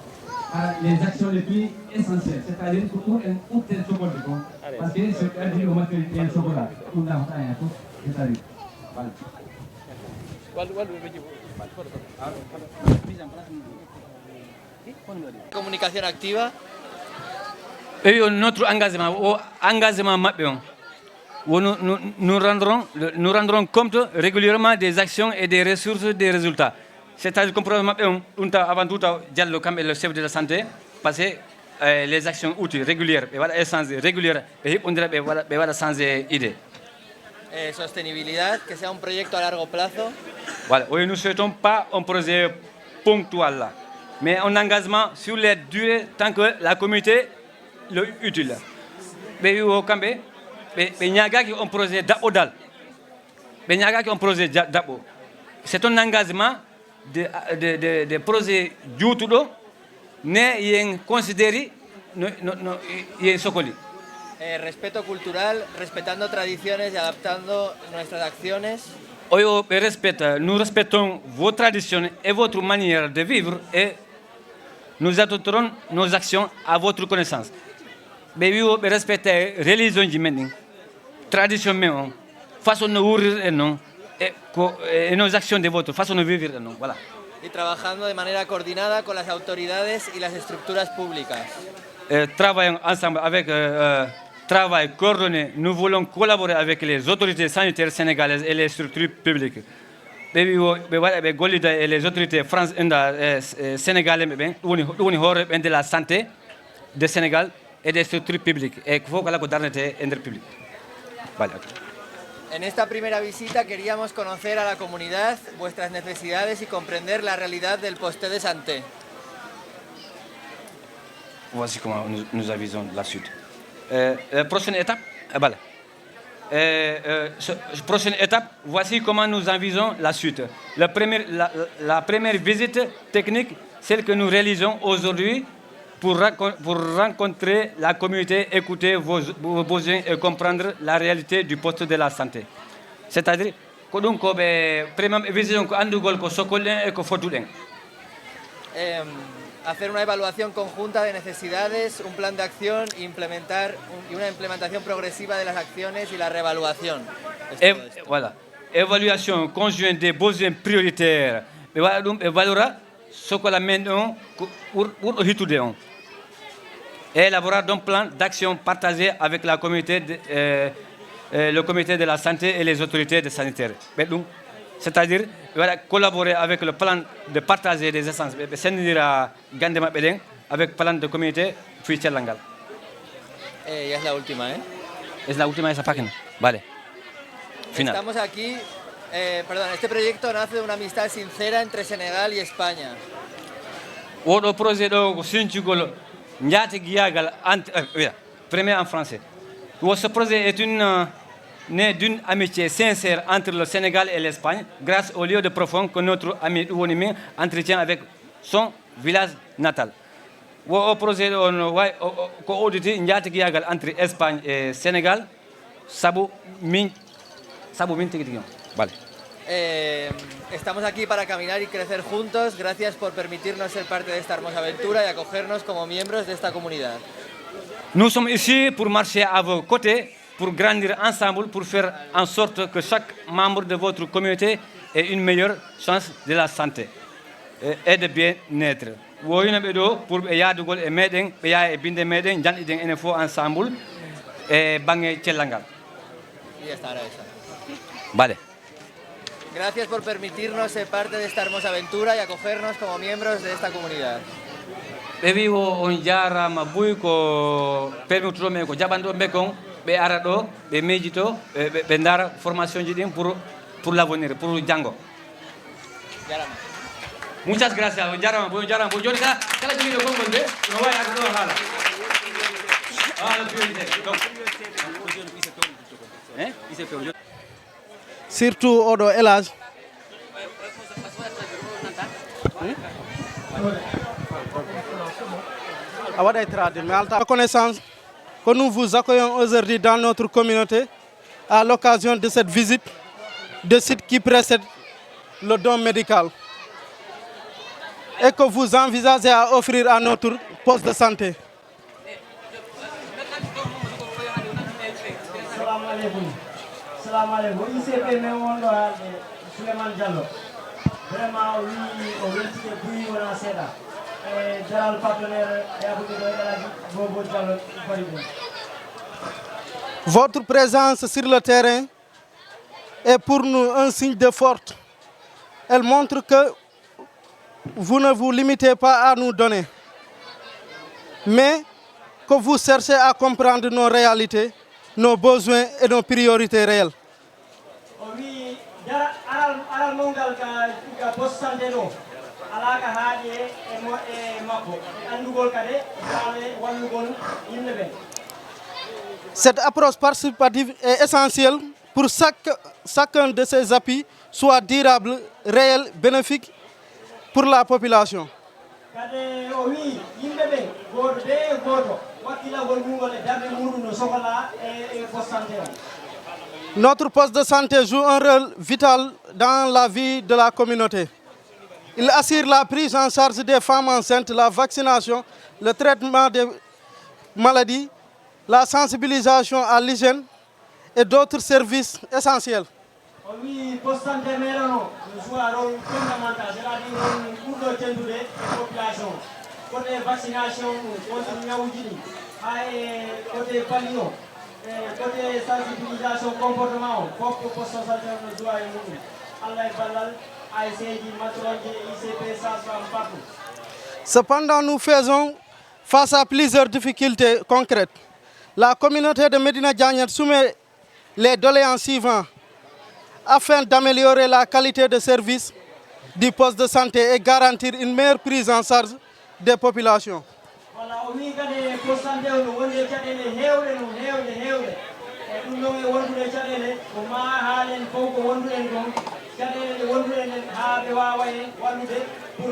les actions les plus essentielles c'est-à-dire ko ɓurɗen ɓurten sokkolde ko parce que so addi o matériel en sokola ɗum ɗam taña fof c'est-à-dire Comunicación activa. Et notre engagement maɓɓe on nous rendrons compte régulièrement des actions et des ressources des résultats. C'est-à-dire compromis maɓɓe on ɗum taw avant tout taw diallo kamɓe le chef de la santé parce que les actions utiles régulières ɓe waɗa échange régulière ɓe hiɓɓodira ɓe waɗa changer idée. Sostenibilidad, que sea un proyecto a largo plazo. Voilà, oui, nous ne souhaitons pas un projet ponctuel là, mais un engagement sur les durées tant que la communauté le utile. ɓe wi o kamɓe ɓe ñagaki un projet daɓɓo dal ɓe ñagaki un projet daɓɓo c'est un engagement de projet juutuɗo ne yen considéri yen sokoli. Respeto cultural, respetando tradiciones y adaptando nuestras acciones. Oyo nous respectons vos traditions et votre manière de vivre et nous adapterons nos actions à votre connaissance. ɓe wi ɓe respecte religion ji men ɗin tradition men on façon no wurirɗen noon et nos actions de votre façon no vivirɗen noon voilà. Y trabajando de manera coordinada con las autoridades y las estructuras públicas. Travaillons ensemble avec travail coordonné, nous voulons collaborer avec les autorités sanitaires sénégalaises et les structures publiques. ɓe gollida e les autorités France sénégalais ɓe ɗum woni hoore de la santé de Sénégal et des structures publiques et il faut que la darnete e nder public. Vale. En esta primera visita queríamos conocer a la comunidad, vuestras necesidades y comprender la realidad del poste de santé. Voici comment nous avisons la suite. Prochaine étape, voilà. Prochaine étape, voici comment nous envisageons la suite. La première visite technique, celle que nous réalisons aujourd'hui pour rencontrer la communauté, écouter vos besoins et comprendre la réalité du poste de la santé. C'est-à-dire, ko ɗum ko ɓe premier vision ko andugol ko sokkolɗen e ko fodduɗen. Hacer una evaluación conjunta de necesidades, un plan de acción y una implementación progresiva de las acciones y la reevaluación. Voilà, évaluation conjointe des besoins prioritaires. ɓe waɗa ɗum ɓe valora sokola men on ɓurɗo hittude on. Et élaborer un plan d'action partagé avec la communauté le comité de la santé et les autorités sanitaires. C'est-à-dire collaborer avec le plan de partager des essences. Avec le plan de communauté Fuichelangal. Ya es la última, ¿eh? Es la última de esa página. Vale. Final. Estamos aquí, este proyecto nace de una amistad sincera entre Senegal y España. Otro proyecto premier en français. Ce projet est né d'une amitié sincère entre le Sénégal et l'Espagne, grâce au lieu de profond que notre ami Ouonimi entretient avec son village natal. Le projet entre Espagne et Sénégal, Vale. Estamos aquí para caminar y crecer juntos. Gracias por permitirnos ser parte de esta hermosa aventura y acogernos como miembros de esta comunidad. Nous sommes ici pour marcher à vos côtés, pour grandir ensemble, pour faire en sorte que chaque membre de votre communauté ait une meilleure chance de la santé et de bien-être. Pour yadugol e meden, e binde meden, janiden ene fo ensemble e bange Thiellangal. Y ya está, ahora está. Vale. Gracias por permitirnos ser parte de esta hermosa aventura y acogernos como miembros de esta comunidad. ɓe wi on jarama boy ko permettuɗo men ko jaɓanɗo ɓe kon ɓe ara ɗo ɓe miijito ɓe dara formation ji ɗin pour l'avenir pour janggo. Muchas gracias on jarama boy jarama boy joni kala joguiɗo konngol ɓe no wawi arde ɗo haala priorité. Surtout oɗo élage la connaissance que nous vous accueillons aujourd'hui dans notre communauté à l'occasion de cette visite de site qui précède le don médical et que vous envisagez à offrir à notre poste de santé. Salam alaikum. ICP me wondo alde Souleymane Diallo. Vraiment oui, o weltide buyi wona seeɗa. E jaral partenaire e abude ɗo Elhaji Bobo Diallo bari ɗum. Votre présence sur le terrain est pour nous un signe de force. Elle montre que vous ne vous limitez pas à nous donner, mais que vous cherchez à comprendre nos réalités, nos besoins et nos priorités réelles. Oui, aral mongal ka poste santé ɗo ala ka haaɗi e makko andugol kadi faale wallugol yimɓe ɓe. Cette approche participative est essentielle pour chacun de ces appuis soit durable, réel, bénéfique pour la population. Kadi o wi yimɓe ɓe goto be goto wakkilagol mugol e darde muɗum no sohla e poste santé o. Notre poste de santé joue un rôle vital dans la vie de la communauté. Il assure la prise en charge des femmes enceintes, la vaccination, le traitement des maladies, la sensibilisation à l'hygiène et d'autres services essentiels. Oui, poste santé meɗen joue un rôle fondamental, c'est-à-dire on ɓurɗo tendude e population. Côté vaccination, contre ñawuji ɗi, ha e côté palu o. Côté sensibilisation comportement o fof ko poste santé no joua e muɗum. Allah e ballal ASC ji matronje ICP sage-femme partout. Cependant, nous faisons face à plusieurs difficultés concrètes. La communauté de Médina Diagnète soumet les doléances suivantes afin d'améliorer la qualité de service du poste de santé et garantir une meilleure prise en charge des populations. Voilà, o wi kadi poste santé o no wondi e caɗele heewɗe no heewɗe e ɗum ɗon e wondude caɗele ko ma haalen fof ko wonduɗen ɗon caɗele ɗe wonduɗen haa ɓe wawa en wallude pour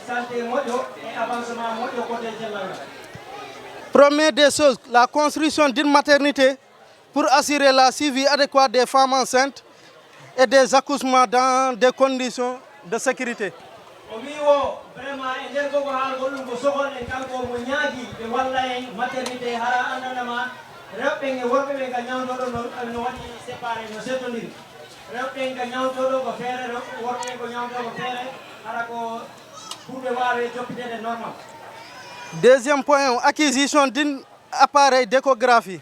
santé moƴƴo et avancement moƴƴo côté Thiellangal. Première des choses, la construction d'une maternité pour assurer la suivi adéquat des femmes enceintes et des accouchements dans des conditions de sécurité. o wi o vraiment e nder gogo haalgol ɗum ko sohol en kanko mo ñaagui ɓe walla en maternité hara andanama rewɓe e worɓe ɓe ga ñawdoɗo no waɗi séparé no settodiri rewɓe ga ñawdoɗo ko feere worɓe ko ñawdo ko feere hara ko pour ɓe wawe joppitede normal. Deuxième point, acquisition d'un appareil d'échographie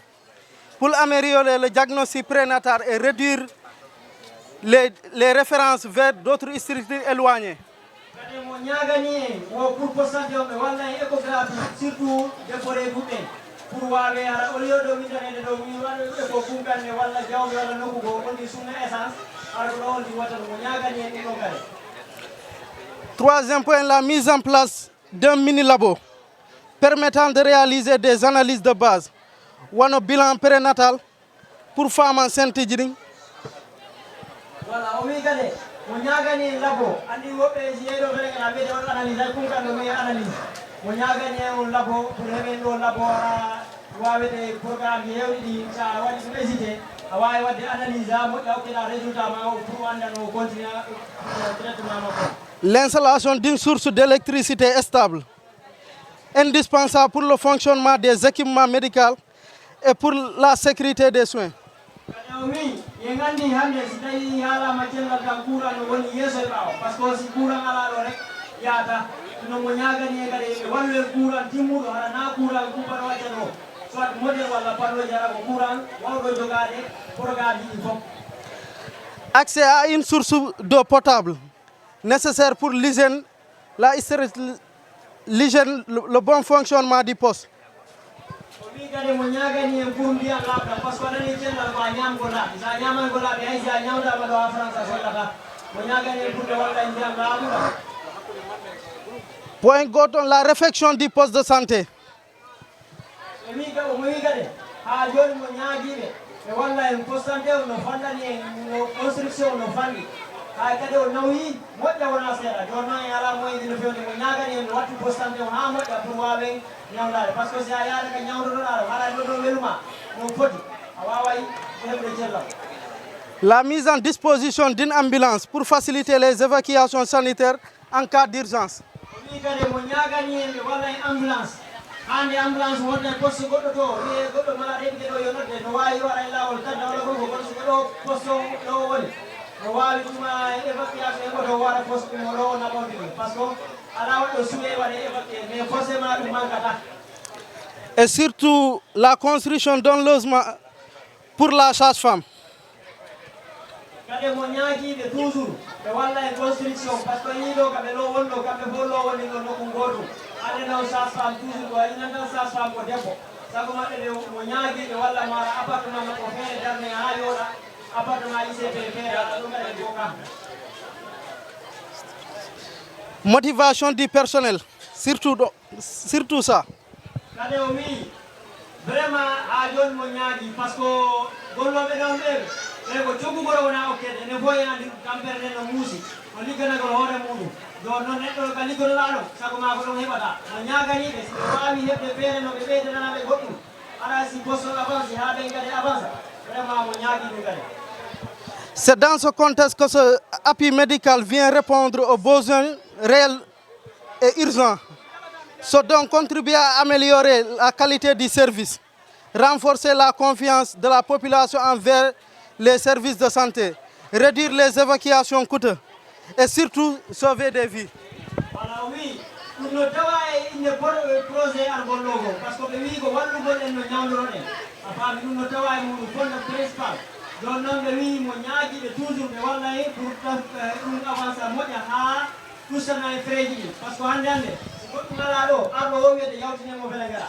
pour améliorer le diagnostic prénatal et réduire les références vers d'autres structures éloignées. mo ñaagani en wo pour pourcentage ɓe walla en échographie surtout déforé ɗuɓɓen pour wawe hara au lieu ɗo windanede ɗo wi waɗa écho kunkanne walla jawɓe walla nokku go woni sumna essence hara ko ɗo on ndi watta mo ñaagani en ɗum ɗo kadi. Troisième point, la mise en place d'un mini-labo permettant de réaliser des analyses de base ou un bilan prénatal pour femmes enceintes. Voilà, o wi kadi mo ñaagani labo andi woɓɓe jeeɗo fere kana wiyete on analyse ay kunkanno mi analyse mo ñaagani on labo pour heɓen ɗo labo ara wawete programme hewɗi ɗi sa waɗi ɗum hésité a wawi wadde analyse a moƴƴa hokkeɗa résultat ma o pour anda no continue traitement makko. L'installation d'une source d'électricité stable, indispensable pour le fonctionnement des équipements médicaux et pour la sécurité des soins. Oui, yen andi hande si tawi haalama cellal tan courant no woni yeeso e ɓaawo par ce que si courant ala ɗo rek yaata no mo ñaagani e kadi ɓe wallu e courant timmuɗo hara na courant kumpaɗo wacca ɗo soit modèle walla panneau jara ko courant wawɗo jogade programme ɗi fof. Accès à une source d'eau potable nécessaire pour l'hygiène, le bon fonctionnement du poste. wi kadi mo ñaagani en pour ndiyam laaɓɗam par ce que waɗani cellal ko a ñamgo laaɓi sa ñamango laaɓi hay si a ñawdama ɗo ha France a sollata mo ñaagani en pour nde walla e ndiyam laaɓuɗam. Point goton, la réfection du poste de santé. o wi kadi ha joni mo ñaaguiɓe ɓe walla en poste santé o no fandani en no construction no fanɗi hay kadi o nawi moƴƴa wona seeɗa joni noon e ala moyedi no fewni mo ñaagani en wattu poste santé o ha moƴƴa pour wawen ñawdade par ce que si a yaada ka ñawdotoɗa ɗo haɗa ɗo ɗo weluma no foti a waway heɓde cellal. La mise en disposition d'une ambulance pour faciliter les évacuations sanitaires en cas d'urgence. o wi kadi mo ñaagani en ɓe walla en ambulance hande ambulance wonde poste goɗɗo to wiye goɗɗo mala ɗeɓide ɗo yo nodde no wawi waɗa e lawol tadda walla gonko kono so ɗo poste o ɗo woni no wawi tuma évacuation e goto waɗa poste ɗum o ɗo naɓorde ɗum par ce que ala waɗɗo suuɓe waɗe évacué mais forcément ɗum mankata. Et surtout la construction d'un logement pour la sage-femme. kadi mo ñaagiɓe toujours ɓe walla e construction par ce que yiiɗo kamɓe ɗo wonɗo kamɓe fof ɗo woni ɗo nokku gotum ande naw sage-femme toujours ko yinan tan sage-femme ko debbo sago maɓɓe ɓe mo ñaagiɓe walla mara appartement maɓɓe ko feere darde ha yooɗa appartement ICP feere aɗa ɗum kadi go kam. Motivation du personnel, surtout ça. kadi o wi vraiment ha joni mo ñaagui par ce que golloɓe ɗon ɓe ɓe ko joggugoro wona okkede ene fof en andi tampere nden no muusi o ligganagol hoore muɗum don noon neɗɗo ka liggoroɗa ɗo sago ma ko ɗon heɓata mo ñaaganiɓe si ɓe wawi heɓde feere no ɓe ɓeydananaɓe goɗɗum ara si poste avance ha ɓen kadi avance vraiment mo ñaagui ɗum kadi. C'est dans ce contexte que ce appui médical vient répondre aux besoins réels et urgents. Ce dont contribue à améliorer la qualité du service, renforcer la confiance de la population envers les services de santé, réduire les évacuations coûteuses et surtout sauver des vies. Voilà, oui. Ɗum no tawa e inde projet argol ɗo go par ce que ɓe wi ko wallugol en no ñawdoron en a faami ɗum no tawa e muɗum fonno principal don noon ɓe wi mo ñaagiɓe toujours ɓe walla e pour ɗum avance a moƴƴa ha ɗustana e frais ji ɗi par ce que hande hande goɗɗum ala ɗo arɗo o wiyete yawtinemo fele gara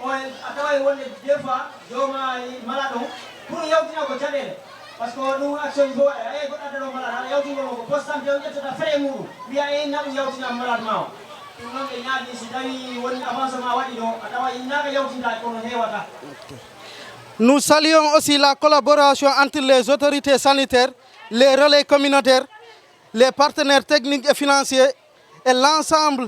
o a tawa e wonde des fois joma mala ɗum pour yawtina ko caɗele par ce que ɗum action ji fo waɗa e goɗɗo adda ɗo malade haɗa yawtingomo ko poste santé o ƴettata frais muɗum wiya e naɗum yawtina malade ma o ɗum noon ɓe ñaagi si tawi woni avancement waɗi ɗo a tawa innaka yawtinta kono hewata. Nous saluons aussi la collaboration entre les autorités sanitaires, les relais communautaires, les partenaires techniques et financiers et l'ensemble.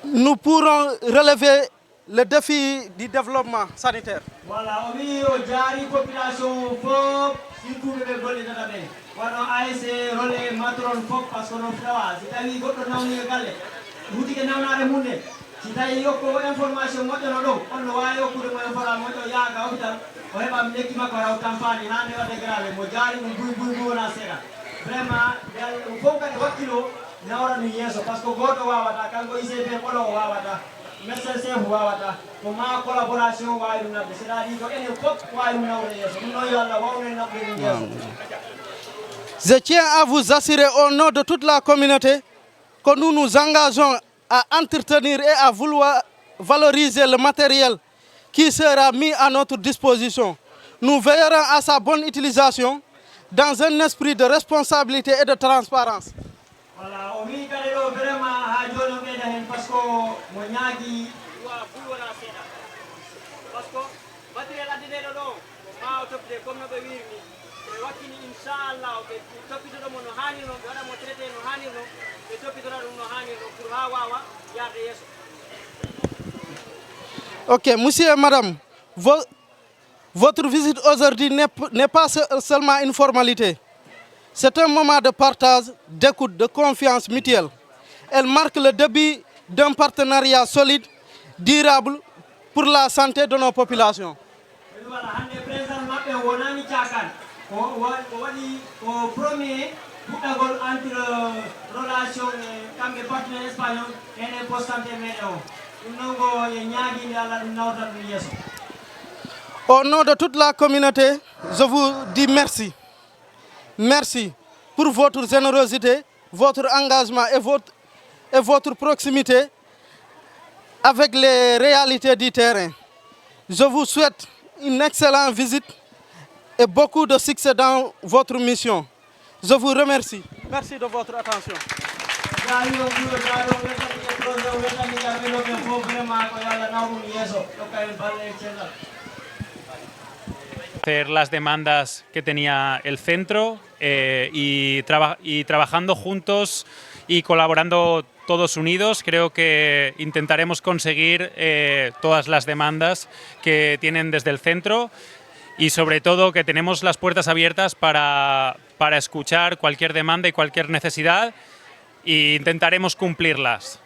Nous pourrons relever le défi du développement sanitaire. Voilà, on dit aux jari population fop, surtout les bolés de la baie. Voilà, ASC relais matron fop parce qu'on a fait. Si t'as vu votre nom de galé, vous dites que nous avons remonté. Si t'as eu information, moi je n'ai pas. On a eu beaucoup d'informations. Il y a un hôpital. On a pas mis qui m'a parlé au campagne. On a eu des graves. Moi jari bouille na sera. Vraiment, il faut que nous kilo. Naora ni yeso parce que goto wawata kanko ICP polo wawata médecin chef wawata ko ma collaboration wayi dum nabbe c'est-à-dire ko ene fop wayi dum nawre yeso dum no yalla wawne nabbe dum yeso. Je tiens à vous assurer au nom de toute la communauté que nous nous engageons à entretenir et à vouloir valoriser le matériel qui sera mis à notre disposition. Nous veillerons à sa bonne utilisation dans un esprit de responsabilité et de transparence. Voilà, on vit vraiment à Jolo Medahen parce que mon yagi wa fulwana seda. Parce que matériel a donné le nom, ma autopsie comme no be wirni. E wakini inshallah be topito do mon hani no wala mo traité no hani no be topito do no hani no pour ha wawa yarde yeso. OK, monsieur et madame, votre visite aujourd'hui n'est pas seulement une formalité. C'est un moment de partage, d'écoute, de confiance mutuelle. Elle marque le début d'un partenariat solide, durable pour la santé de nos populations. Premier entre relation et partenaire espagnol et les postes santé météo. Au nom de toute la communauté, je vous dis merci. Merci pour votre générosité, votre engagement et votre proximité avec les réalités du terrain. Je vous souhaite une excellente visite et beaucoup de succès dans votre mission. Je vous remercie. Merci de votre attention. Hacer las demandas que tenía el centro y trabajando juntos y colaborando todos unidos, creo que intentaremos conseguir todas las demandas que tienen desde el centro y sobre todo que tenemos las puertas abiertas para escuchar cualquier demanda y cualquier necesidad e intentaremos cumplirlas.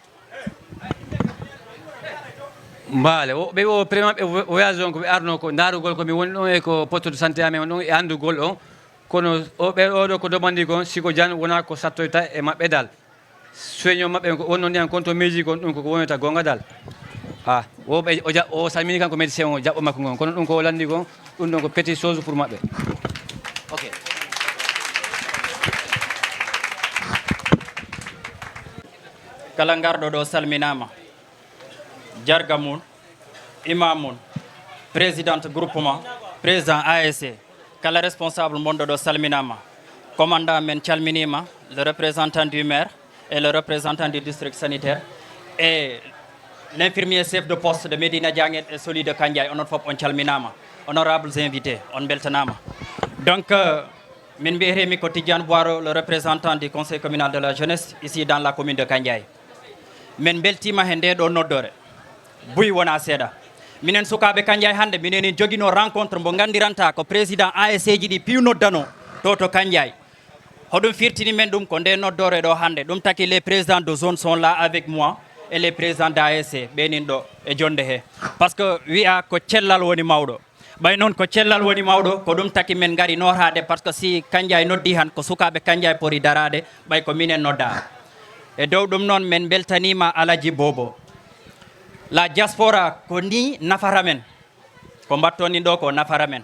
Vale, ɓe prima voyage on ko ɓe arno ko darugol komi woni ɗon e ko poste de santé amen ɗon e andugol o kono ɓe oɗo ko domandi kon siko jan wona ko sattoyta e maɓɓe dal soño maɓɓe ko wonno ndiyan konto meji kon ɗum koko wonata gonga dal o salmini kanko médecin o jaɓɓo makko gon kono ɗum ko landi kon ɗum ɗon ko petit chose pour maɓɓe. OK. kala ngarɗo ɗo salminama jarga mum imam mum présidente groupement président ASC kala responsable monɗo ɗo salminama commandant men calminima le représentant du maire et le représentant du district sanitaire et l'infirmier chef de poste de Médina Diaguet et celui de Kandiaye onon fof on calminama honorables invités on beltanama donc min mbiyetemi ko Tidiane Boiro le représentant du conseil communal de la jeunesse ici dans la commune de Kandiaye min beltima he nde ɗo noddore buy wona seeɗa minen sukaɓe Kandiaye hande minen joguino rencontre mo gandiranta ko président ASC ji ɗi piwnoddano to Kandiaye hoɗum firtini men ɗum ko nde noddore ɗo hande ɗum taki les présidents de zone sont là avec moi et les présidents d'ASC ɓenin ɗo e jonde he par ce que wiya ko cellal woni mawɗo ɓay noon ko cellal woni mawɗo ko ɗum taki men gari norade par ce que si Kandiaye noddi han ko sukaɓe Kandiaye pori darade ɓay ko minen nodda e dow ɗum noon men beltanima Alaji Bobo la diaspora ko ni nafara men ko mbattoni ɗo ko nafara men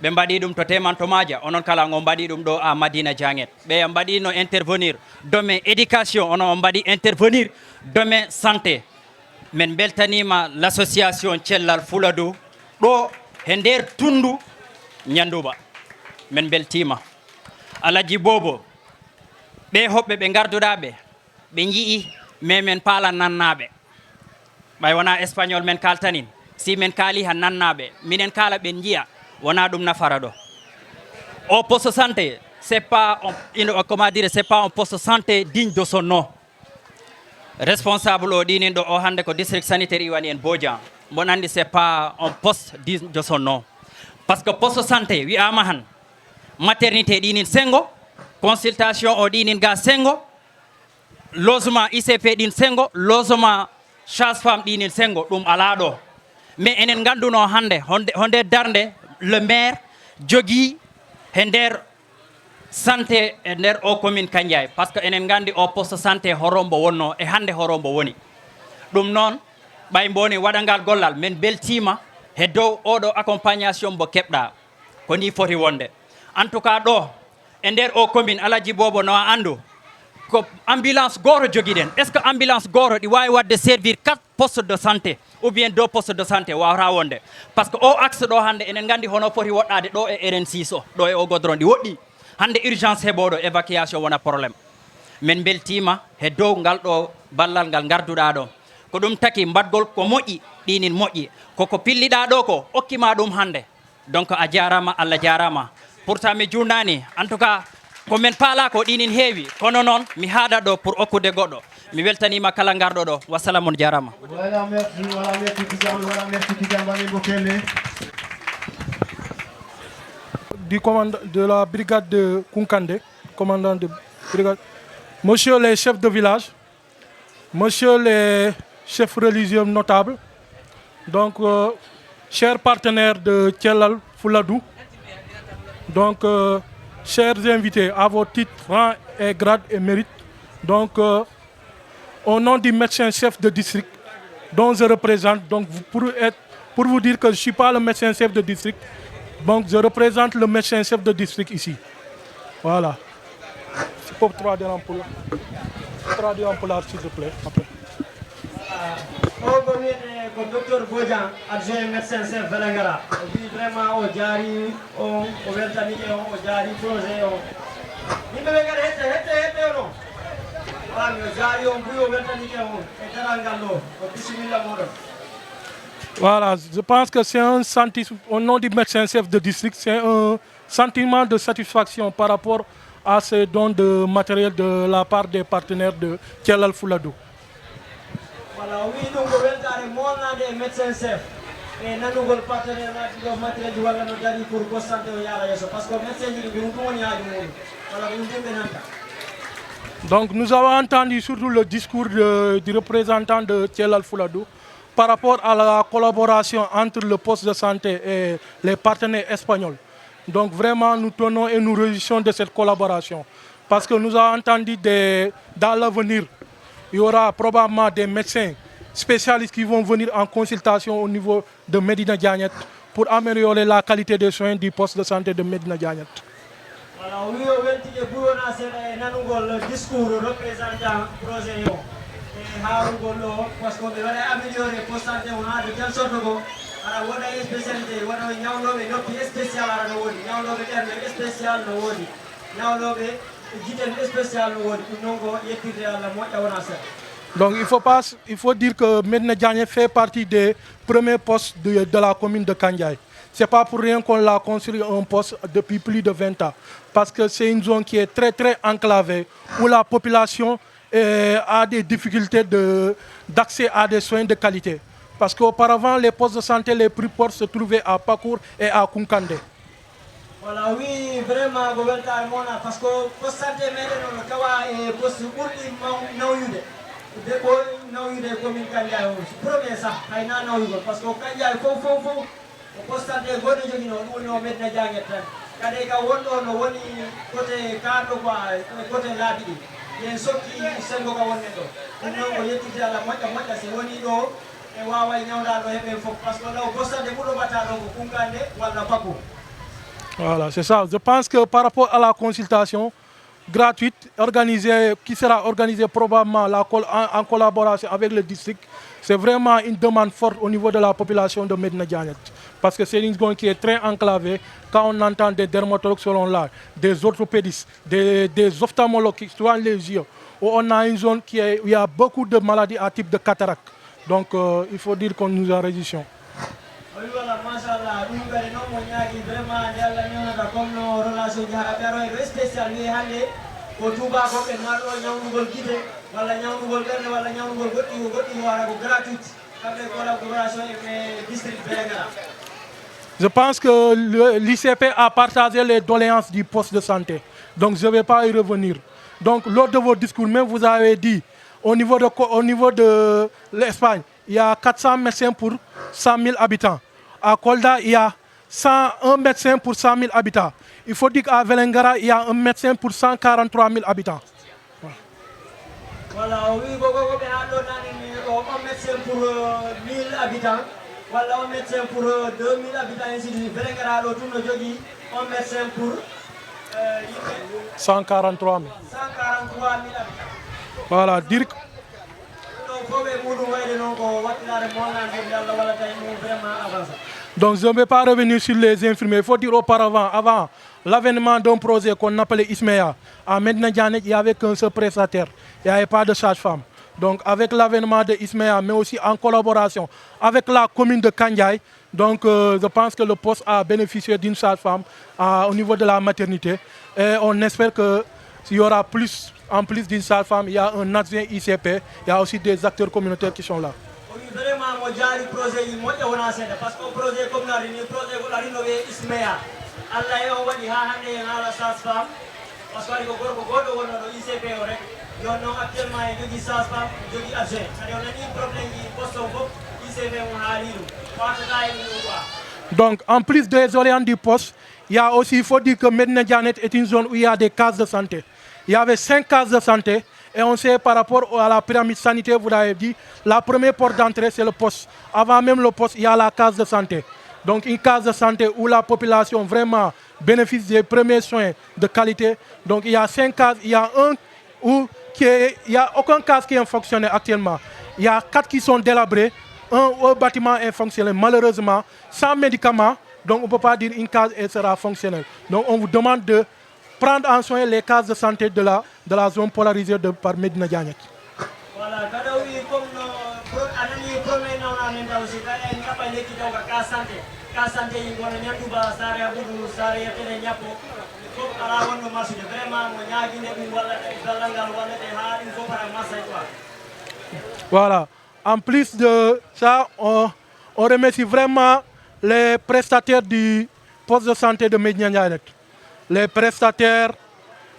ɓe mbaɗi ɗum to temantomaja onon kala on mbaɗi ɗum ɗo à Madina Diaguet ɓe mbaɗino intervenir domaine éducation onon on mbaɗi intervenir domaine santé men beltanima l'association cellal Fuladu ɗo e nder tundu Ñanduba men beltima Alaji Bobo ɓe hoɓɓe ɓe garduɗaɓe ɓe jii mais men paala nannaɓe ɓay wona espagnol men kaltanin si men kaali ha nannaɓe minen kala ɓen jiya wona ɗum nafara ɗo o poste santé c'est pas comment dire c'est pas un poste santé digne de son nom responsable o ɗinin ɗo o hande ko district sanitaire iwani en Bodian bon andi c'est pas un poste digne de son nom. Parce que poste santé, oui amahan, maternité dinin sengo, consultation au dinin ga sengo, logement ICP din sengo, logement chasse-femme dinin sengo, dum alado. Mais enen ganduno hande, honde darnde, le maire, jogi, hender santé e nder o commune Kandiaye par ce que enen gandi o poste santé horombo wonno e hande horombo woni ɗum noon ɓay mboni waɗangal gollal men beltima e dow oɗo accompagnation mo keɓɗa ko ni foti wonde en tout cas ɗo e nder o commune Alaji Bobo no andu ko ambulance goto joguiɗen est ce que ambulance goto ɗi wawi wadde servir 4 postes de santé ou bien 2 postes de santé wawata wonde par ce que o axe ɗo hande enen gandi hono foti woɗɗade ɗo e RN6 o ɗo e o godron ɗi woɗɗi hande urgence heɓoɗo évacuation wona probléme min beltima e dow ngal ɗo ballal ngal garduɗa ɗo ko ɗum taki mbaɗgol ko moƴƴi ɗinin moƴƴi koko pilliɗa ɗo ko okkima ɗum hande donc a jarama Allah jarama pourtant mi jurnani en tout cas komin paala ko ɗinin heewi kono noon mi haɗa ɗo pour okkude goɗɗo mi weltanima kala garɗo ɗo wassalamu jarama. Voilà, merci Tidiane, voilà, merci Tidiane Bami Bokele. Du commandant de la brigade de Kunkande, commandant de brigade, monsieur les chefs de village, monsieur les chefs religieux notables, donc chers partenaires de Thielal Fouladou, donc chers invités à vos titres, rangs et grades et mérites, donc au nom du médecin-chef de district dont je représente, donc pour vous dire que je ne suis pas le médecin-chef de district, donc je représente le médecin-chef de district ici. Voilà. C'est pour traduire en polar. Traduire en polar, s'il te plaît. Après. Comme docteur Bodjan, adjoint médecin-chef Velengara. Vraiment, au Jari, au Veltani, au Jari, projet. Ni me venga hete non. Ah, au Jari, au Bouyo, Veltani, au Terangalo, au Bissimila Modo. Voilà, je pense que c'est un sentiment, au nom du médecin-chef de district, c'est un sentiment de satisfaction par rapport à ces dons de matériel de la part des partenaires de Thielal Fouladou. Voilà, oui, nous avons des médecins-chefs et nous avons des partenaires de matériel pour constater parce que les médecins Donc nous avons entendu surtout le discours du représentant de Thielal Fouladou par rapport à la collaboration entre le poste de santé et les partenaires espagnols. Donc vraiment, nous tenons et nous réjouissons de cette collaboration. Parce que nous avons entendu dans l'avenir, il y aura probablement des médecins spécialistes qui vont venir en consultation au niveau de Medina Diagnet pour améliorer la qualité des soins du poste de santé de Medina Diagnet. Voilà, oui, le discours représentant le projet. Parce qu'on devrait améliorer le poste de santé de telle sorte que ala wona spécialité wona ñawloɓe noppi spécial ara no woni ñawloɓe ɓerde spécial no woni ñawloɓe jiten spécial no woni ɗum noon ko yettirde Allah moƴƴa wona seeɗa. Donc il faut dire que Medina Diagnet fait partie des premiers postes de la commune de Kandiaye. Ce n'est pas pour rien qu'on l'a construit un poste depuis plus de 20 ans. Parce que c'est une zone qui est très très enclavée, où la population a des difficultés d'accès à des soins de qualité. Parce qu'auparavant, les postes de santé les plus proches se trouvaient à Pakour et à Kunkande. Voilà, oui, vraiment, parce que le poste de santé, c'est un poste pour nawyude commune Kandiaye premier ça hayna nawyugol par ce que Kandiaye fof o postante goɗɗo jogino ɗum woni o Medina Diagnet tan kadi ka wonɗo no woni côté karɗo quoi côté laabi ɗi yen sokki sengo ka wonnen ɗo ɗum noon o yettirte Allah moƴƴa si woni ɗo e wawa ñawdal ɗo heɓen fof par ce que law postante ɓuurɗo batta ɗo ko Kunkande walla Pakour. Voilà, c'est ça. Je pense que par rapport à la consultation gratuite qui sera organisée probablement en collaboration avec le district, c'est vraiment une demande forte au niveau de la population de Medina Diagnet. Parce que c'est une zone qui est très enclavée. Quand on entend des dermatologues selon là, des orthopédistes, des ophtalmologues qui soignent les yeux, où on a une zone où il y a beaucoup de maladies à type de cataracte. Donc il faut dire qu'on nous en réjouissons. Oui, voilà, machallah, nous avons vraiment comme nos relations spéciales. Ko tuba ko be nardo ñawugol gite wala ñawugol berne wala ñawugol gotti wara ko gratuit Je pense que l'ICP a partagé les doléances du poste de santé. Donc je ne vais pas y revenir. Donc lors de vos discours, même vous avez dit, au niveau de l'Espagne, il y a 400 médecins pour 100 000 habitants. À Kolda, il y a 101 médecins pour 100 000 habitants. Il faut dire qu'à Velengara, il y a un médecin pour 143 000 habitants. Voilà, oui, un médecin pour 1000 habitants. Voilà, un médecin pour 2000 habitants, ainsi de suite. Velengara, un médecin pour 143 000. 143 000 habitants. Voilà, dire que... Donc je ne vais pas revenir sur les infirmiers. Il faut dire auparavant, avant l'avènement d'un projet qu'on appelait ISMEA, à Medina Djanet, il n'y avait qu'un seul prestataire. Il n'y avait pas de sage-femme. Donc avec l'avènement de ISMEA, mais aussi en collaboration avec la commune de Kandiaï, donc je pense que le poste a bénéficié d'une sage-femme au niveau de la maternité. Et on espère qu'il y aura plus, en plus d'une sage-femme, il y a un adjoint ICP, il y a aussi des acteurs communautaires qui sont là. Vraiment, moi j'ai un projet qui est parce que le projet comme le projet pour la rénover ISMEA. Allah est en train de la sage-femme parce que le ICP il y a actuellement des sage-femmes, des adjoints. C'est-à-dire qu'on a un problème qui poste au ICP. Donc, en plus des orients du poste, il y a aussi, il faut dire que Medina Djanet est une zone où il y a des cases de santé. Il y avait 5 cases de santé et on sait par rapport à la pyramide sanitaire, vous l'avez dit, la première porte d'entrée c'est le poste. Avant même le poste, il y a la case de santé. Donc une case de santé où la population vraiment bénéficie des premiers soins de qualité. Donc il y a 5 cases, il y a il n'y a aucun case qui est fonctionnel actuellement. Il y a 4 qui sont délabrés, un bâtiment est fonctionnel malheureusement, sans médicaments. Donc on ne peut pas dire une case sera fonctionnelle. Donc on vous demande de prendre en soin les cases de santé de la zone polarisée par Medina Djanet. Voilà, quand comme voilà, en plus de ça, on remercie vraiment les prestataires du poste de santé de Medina Djanet. Les prestataires,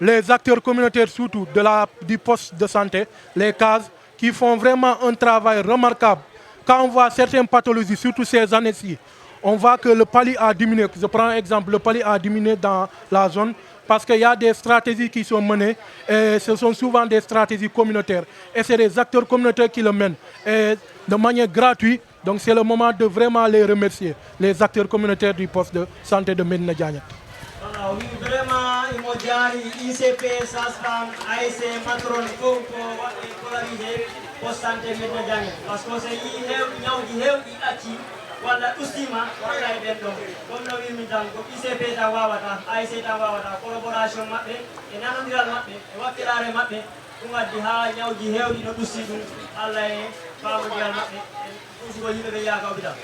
les acteurs communautaires surtout du poste de santé, les cases, qui font vraiment un travail remarquable. Quand on voit certaines pathologies, surtout ces années-ci, on voit que le pali a diminué. Je prends un exemple, le pali a diminué dans la zone parce qu'il y a des stratégies qui sont menées et ce sont souvent des stratégies communautaires. Et c'est les acteurs communautaires qui le mènent et de manière gratuite. Donc c'est le moment de vraiment les remercier, les acteurs communautaires du poste de santé de Medina Djanet. Oui, vraiment, il m'a dit ICP, SASFAM, AIC, Matron, pour polariser pour santé Medina Djanet. Parce que c'est wala ustima wala e donc comme no wimi tan ko ICP ta wawata AIC ta wawata collaboration mabbe e nanodiral mabbe e wakkilare mabbe ɗum waddi ha ñawji hewɗi no ɗusti ɗum Allah e fawodiral mabbe usugo yimɓeɓe yaaka hôpital.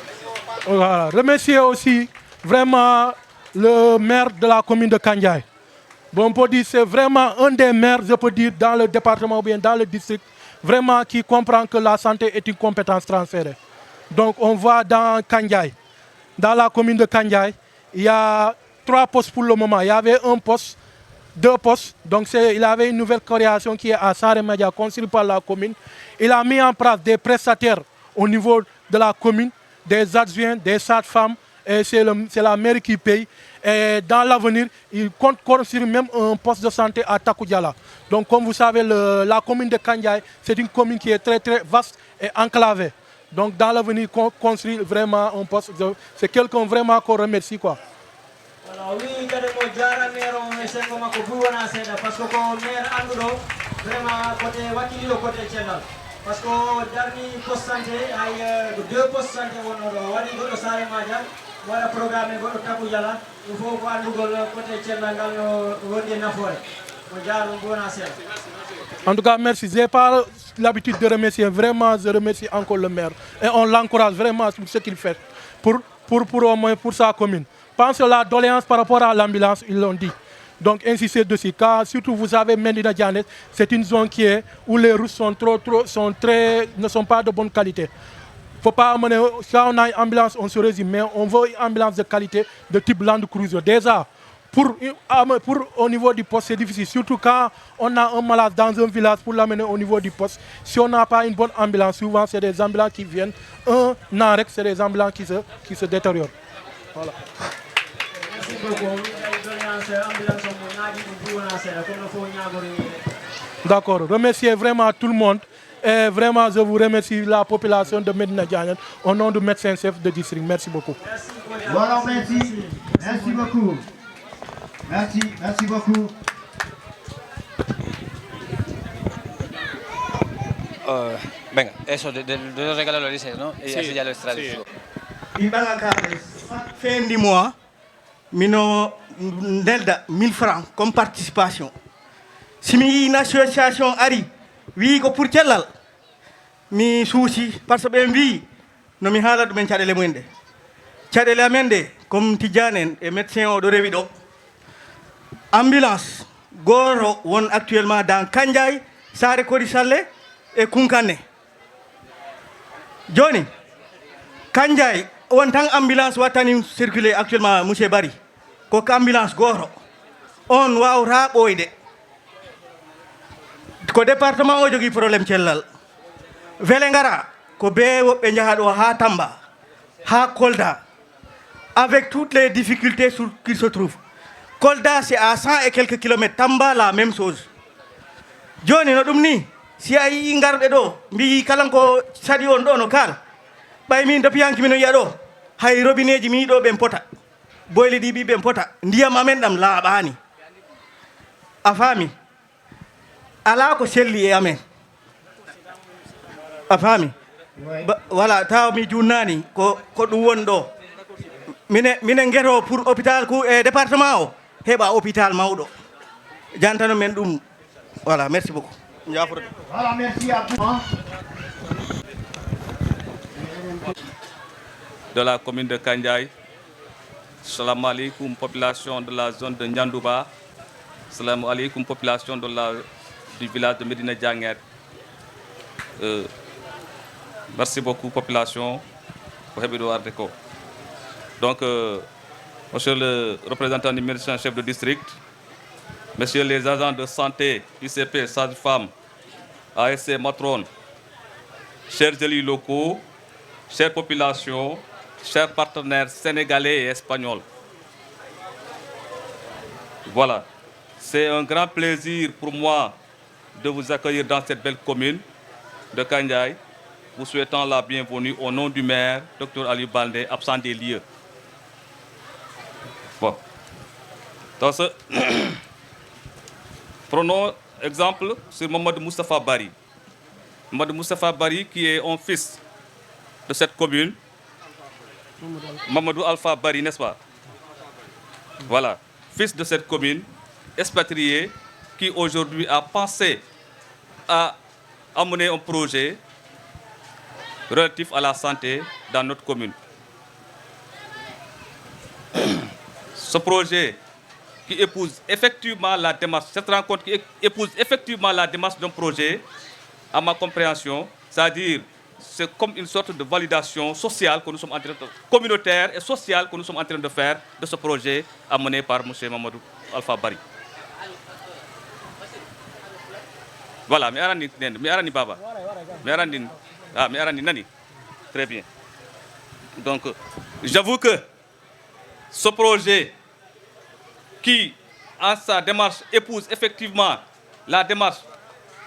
Voilà, remercier aussi vraiment le maire de la commune de Kandiaï. Bon, on peut dire c'est vraiment un des maires, je peux dire, dans le département ou bien dans le district, vraiment qui comprend que la santé est une compétence transférée. Donc on voit dans Kandiaï, dans la commune de Kandiaï, il y a 3 postes pour le moment. Il y avait un poste, 2 postes. Donc il avait une nouvelle création qui est à Saremadia, construite par la commune. Il a mis en place des prestataires au niveau de la commune, des adjoints, des sages-femmes, et c'est la mairie qui paye. Et dans l'avenir, il compte construire même un poste de santé à Takoudjala. Donc comme vous savez, la commune de Kandiaï, c'est une commune qui est très très vaste et enclavée. Donc dans l'avenir, construire vraiment un poste, c'est quelqu'un vraiment qu'on remercie quoi. Voilà, oui, kademo jara maire on essaie comme ko buwana seda parce que ko maire andudo vraiment côté wakili côté cellal parce que dernier poste santé ay 2 postes santé wono wadi do sare madia wala programme go tabu yala il faut ko andugol côté cellal ngal no wonde nafore mo jara buwana seda. En tout cas, merci. Je n'ai pas l'habitude de remercier. Vraiment, je remercie encore le maire. Et on l'encourage vraiment sur ce qu'il fait pour sa commune. Pense à la doléance par rapport à l'ambulance, ils l'ont dit. Donc, insistez dessus. Car surtout, vous avez Medina Djanet, c'est une zone où les routes sont ne sont pas de bonne qualité. faut pas amener, quand on a une ambulance, on se résume, mais on veut une ambulance de qualité de type Land Cruiser. Déjà, pour au niveau du poste, c'est difficile, surtout quand on a un malade dans un village pour l'amener au niveau du poste. Si on n'a pas une bonne ambulance, souvent c'est des ambulances qui viennent, un an, c'est des ambulances qui se détériorent. Voilà. D'accord, remercier vraiment tout le monde. Et vraiment, je vous remercie la population de Medina Diagne au nom du médecin-chef de district. Merci beaucoup. Voilà, merci. Merci beaucoup. Merci beaucoup. Venga, eso, de los regalos lo dices, ¿no? Y así ya lo extraes. Fin du mois, mino delda 1000 francs comme participation. Si mi une association ari, wi ko pour cellal mi suusi parce que ɓe mbi no mi haala ɗumen caɗele mumen ɗe caɗele amen ɗe comme Tidiane en e médecin o ɗo rewi ɗo ambulance goto won actuellement dans Kandiaye Saare Kori Salle e Kunkane joni Kandiaye won tan ambulance wattani circulé actuellement monsieur Bari ko ambulance goto on wawata ɓoyde ko département o jogui probléme cellal wele ngara ko be woɓɓe jaha ɗo ha Tamba ha Kolda avec toutes les difficultés qu'il se trouve. Kolda c'est à 100 et quelques kilomètres, Tamba la même chose. Joni no ɗum ni si a yi ngarɓe ɗo mbi kala ko saɗi on ɗo no kal ɓay min depuis hanki mino yiya ɗo hay robinet ji mi yiɗo ɓen pota boyle ɗi ɓi ɓen pota ndiyam amen ɗam laaɓani a faami ala ko selli e amen a faami voilà taw mi junnani ko ɗum woni ɗo minen gueto pour hôpital ku e département o heɓa hôpital mawɗo jantano men ɗum voilà merci beaucoup jaforo Voilà, merci à vous. De la commune de Kandiaye. Salam alaikum population de la zone de Ndiandouba. Salam alaikum population du village de Medina Diagne. Merci beaucoup population pour Hebdo Ardeko. Donc, monsieur le représentant du médecin chef de district, messieurs les agents de santé, ICP, sages-femmes, ASC Matron, chers élus locaux, chères populations, chers partenaires sénégalais et espagnols. Voilà, c'est un grand plaisir pour moi de vous accueillir dans cette belle commune de Kandiaye, vous souhaitant la bienvenue au nom du maire, Dr Ali Baldé, absent des lieux. Bon. Donc, prenons exemple sur Mamadou Moustapha Bari. Mamadou Moustapha Bari qui est un fils de cette commune. Mamadou Alpha Bari, n'est-ce pas? Voilà, fils de cette commune, expatrié, qui aujourd'hui a pensé à amener un projet relatif à la santé dans notre commune. Ce projet qui épouse effectivement la démarche, cette rencontre qui épouse effectivement la démarche d'un projet, à ma compréhension, c'est-à-dire c'est comme une sorte de validation sociale que nous sommes en train de, communautaire et sociale que nous sommes en train de faire de ce projet amené par M. Mamadou Alpha Bari. Voilà, mais Arani Baba. Mais Arani Nani. Très bien. Donc, j'avoue que ce projet qui, en sa démarche, épouse effectivement la démarche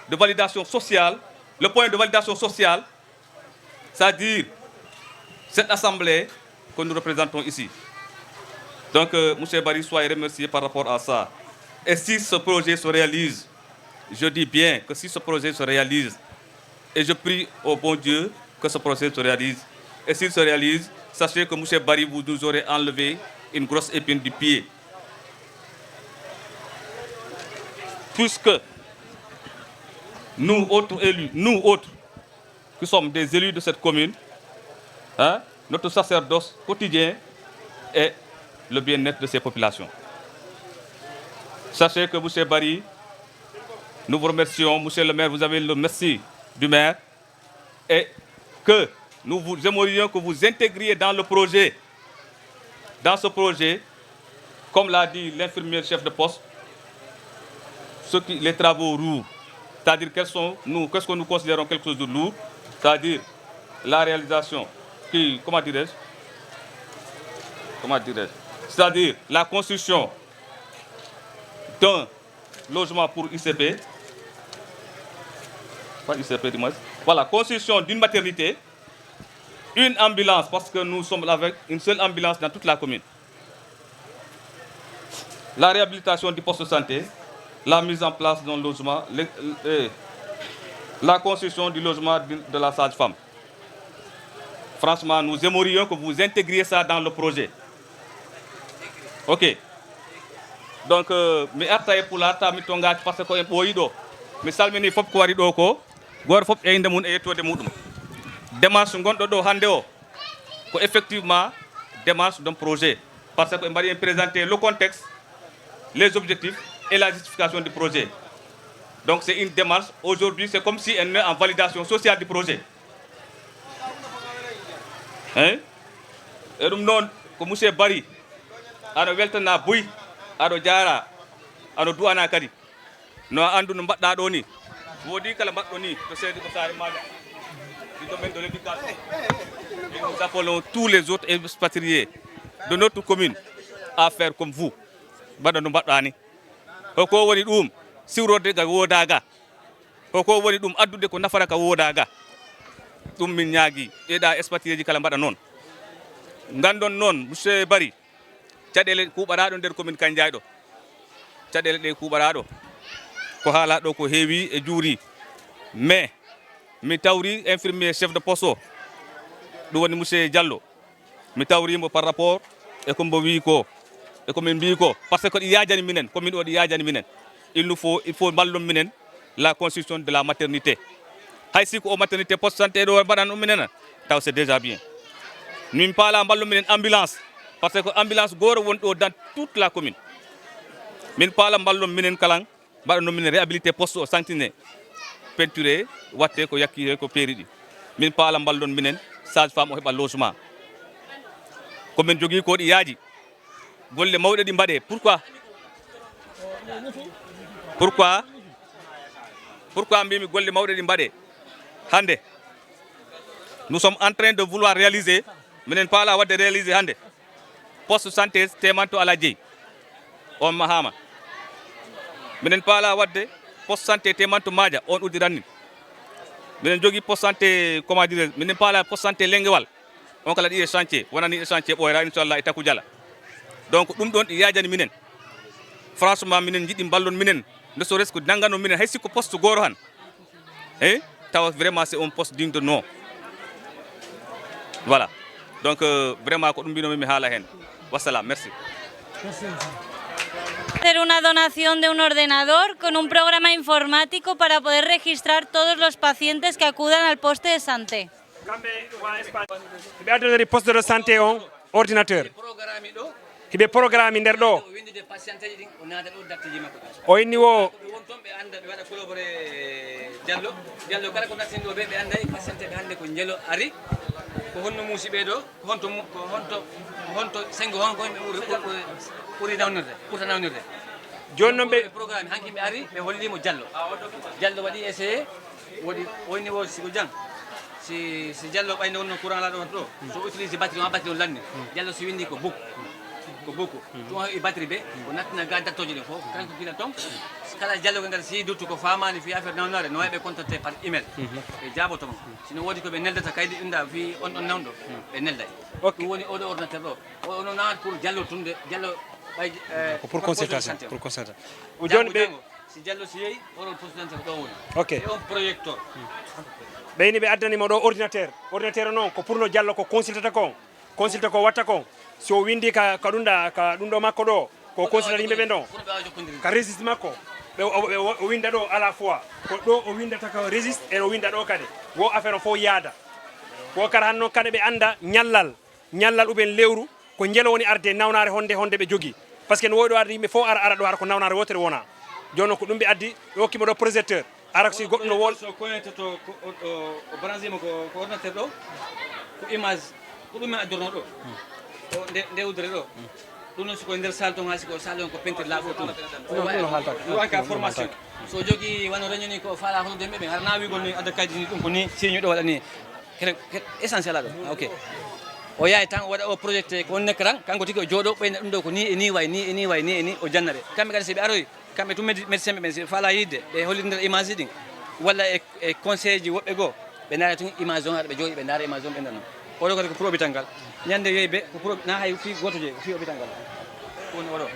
de validation sociale, le point de validation sociale, c'est-à-dire cette assemblée que nous représentons ici. Donc, M. Bari, soyez remercié par rapport à ça. Et si ce projet se réalise, je dis bien que si ce projet se réalise, et je prie au bon Dieu que ce projet se réalise, et s'il se réalise, sachez que M. Bari, vous nous aurez enlevé une grosse épine du pied. Puisque nous, autres élus, nous autres, qui sommes des élus de cette commune, hein, notre sacerdoce quotidien est le bien-être de ces populations. Sachez que M. Bari, nous vous remercions, M. le maire, vous avez le merci du maire, et que nous vous aimerions que vous intégriez dans le projet. Dans ce projet, comme l'a dit l'infirmière chef de poste, les travaux lourds, c'est-à-dire qu'est-ce que nous considérons quelque chose de lourd, c'est-à-dire la réalisation, c'est-à-dire la construction d'un logement pour ICP, pas ICP du moins, voilà, construction d'une maternité, une ambulance, parce que nous sommes avec une seule ambulance dans toute la commune, la réhabilitation du poste de santé, la mise en place d'un logement, la construction du logement de la sage-femme. Franchement, nous aimerions que vous intégriez ça dans le projet. Ok. Donc, mi arta e pulata mi tonga parce que en boyi do. Mi salmini fop ko wari do ko, gor fop e ndemun e yettode mudum. Démarche gondo do hande o ko effectivement démarche d'un projet parce que on va présenter le contexte, les objectifs et la justification du projet. Donc c'est une démarche. Aujourd'hui, c'est comme si elle est en validation sociale du projet. Hein? Et nous non, comme monsieur Barry, ado weltana buy, ado jara, ado douana kadi. No andu no mbadda do ni. Wodi kala mbaddo ni to sedi ko sari maga. Du domaine de l'éducation. Et nous appelons tous les autres expatriés de notre commune à faire comme vous. Bada no mbadda ni. Ko woni dum siwrode ga wodaga. Ko woni dum addude ko nafara ka wodaga. Dum min nyaagi eda expatrié kala mbada non. Ngandon non monsieur Bari. Cadele kuɓaraɗo nder commune Kandiaye ɗo. Cadele ɗe kuɓaraɗo. Ko haala ɗo ko heewi e juuri. Mais mi tawri infirmier chef de poste o. Ɗum woni monsieur Diallo. Mi tawrimo par rapport e ko mbo wi ko. E ko min mbi ko parce que ɗi yajani minen commune o ɗi yajani minen. Il faut ballon minen la construction de la maternité. Hay si ko o maternité poste santé ɗo mbaɗan ɗum minen taw c'est déjà bien. Min paala ballon minen ambulance. Parce que l'ambulance goro won do dans toute la commune. Min pala ballon minen kalang ba no minen réhabilité poste au santine peinturé watte ko yakki ko peridi. Min pala ballon minen sage femme o heba logement. Ko men jogi ko di yaaji. Golle mawde di mbade. Pourquoi mbimi golle mawde di mbade? Hande. Nous sommes en train de vouloir réaliser minen pala wadde réaliser hande. Poste santé temanto ala jeyi on mahama minen paala wadde poste santé temanto maaja on udiranni minen jogi poste santé comment dire minen paala poste santé lengewal on kala ɗi e chantier wonani e chantier ɓoyra inchallah e taku jala donc ɗum ɗon ɗi yajani minen franchement minen jiɗi ballon minen ne so resque nangano minen hay sikko poste goro han e tawa vraiment c'est un poste digne de nom voilà donc vraiment ko ɗum mbinomi mi haala hen. Wassalam, merci. Hacer una donación de un ordenador con un programa informático para poder registrar todos los pacientes que acudan al poste de santé. Ɓe addonori poste de santé on ordinateur hiɓe programme nder ɗo o inni wo Diallo kala ko nattini ɗo ɓe anda patiente ɓe hannde ko Diallo ari ko honno muusiɓe ɗo ko honto sengo hon ko ɓuri nawnirde ɓurta nawnirde joni noon ɓe programme hanki ɓe ari ɓe hollimo Diallo waɗi essayé woɗi woni wo siko jang si Diallo ɓayde wonno courant laɗo on ɗo so utilise batterie on ha batterie on lanni Diallo so windi ko beaucoup ɗum e batterie ɓe ko nattina ga dattoje ɗe fof kanko gila ton kala Diallo ko ngal si duttu ko famani fi affaire nawnare no wawi ɓe contacté par email ɓe jaaboto mo sino woodi ko ɓe neldata kaydi inda fi on nawɗo ɓe nelday ɗum woni oɗo ordinateur ɗo ono nawat pour Diallo tunde Diallo ɓay pour consultation joni ɓe si Diallo si yeeyi oɗon postudante ko ɗo woni ok e on projecteur ɓeyni ɓe addanima ɗo ordinateur noon ko pour no Diallo ko consultata ko watta kon so windi ka ɗum ɗo makko ɗo ko consultata yimɓeɓe ɗon ka registre makko o winda ɗo à la fois ko ɗo o windata ko registre e o winda ɗo kadi wo affaire o fof yaada ko kara han noon kadi ɓe anda ñallal uɓen lewru ko Diallo woni arde nawnare honde ɓe jogui par ce que no woɗo arde yimɓe fof ara ɗo ara ko nawnare wotere wona joni noon ko ɗum ɓe addi ɓe hokkima ɗo projecteur ara si goɗɗo no wol so koynete to o branchima ko ordinateur ɗo ko image ko ɗum adorno ɗo nde udre ɗo ɗum noon siko nder salle ton ha siko salle on ko peinture laaɓo ton wanka formation so jogui wano réunion ni ko faala honude yimɓe ɓe har nawigol ni adda kaydi ni ɗum ko ni signe ɗo waɗa ni essentiel aɗo ok o yahay tan o waɗa o projecté ko on nekka tan kanko tigi o jooɗo ɓeyna ɗum ɗo ko ni e ni way ni e ni way ni e ni o jannaɓe kamɓe kadi so ɓe aroy kamɓe tum médecin ɓe ɓen so faala yidde ɓe holli nder image ɗin walla e conseil ji woɓɓe goo ɓe daara tun image on haɗa ɓe jooɗi ɓe daara image on ɓe nano oɗo kadi ko pour hôpital ngal ñande yeyi ɓe ko pour na hay fi goto jeeyi ko fi hôpital ngal woni oɗo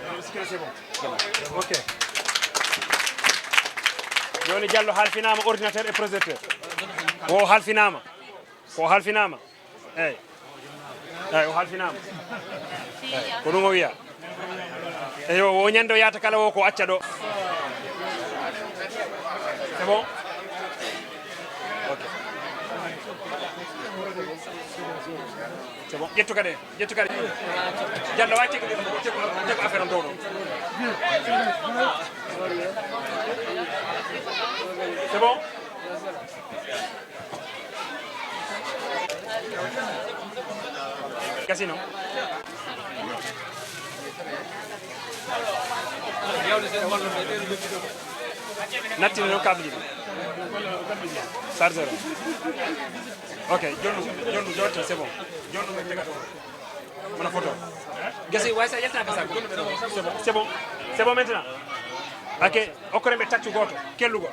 ok joni Diallo halfinama ordinateur et projecteur o halfinama eyyi o halfinama eyyi ko ɗum o wiya eyi o ñande o yata kala o ko acca ɗo c'est bon ok c'est bon ƴettu kadi Diallo wa tegu affaire on dow ɗo c'est bon Casino. Natti no câble. Chargeur. Ok, John, c'est bon. John, mon photo. Gasi, ouais, ça y est, c'est bon maintenant. Ok, encore un tachu goto. Quel lugar?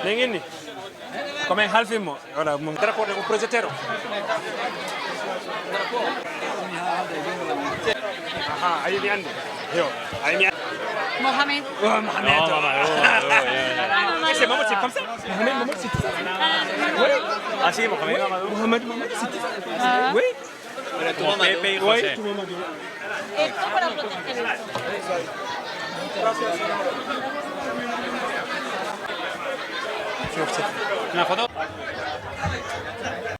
Nengi come halfimo ora un drapeau un progettero aha ayi mi andi yo ayi mi Mohamed. Oh Mohamed. C'est Mohamed, c'est comme ça. Mohamed, c'est tout ça. Oui. Ah si, Mohamed, c'est tout ça. Oui. Oui, tout le monde. Una foto.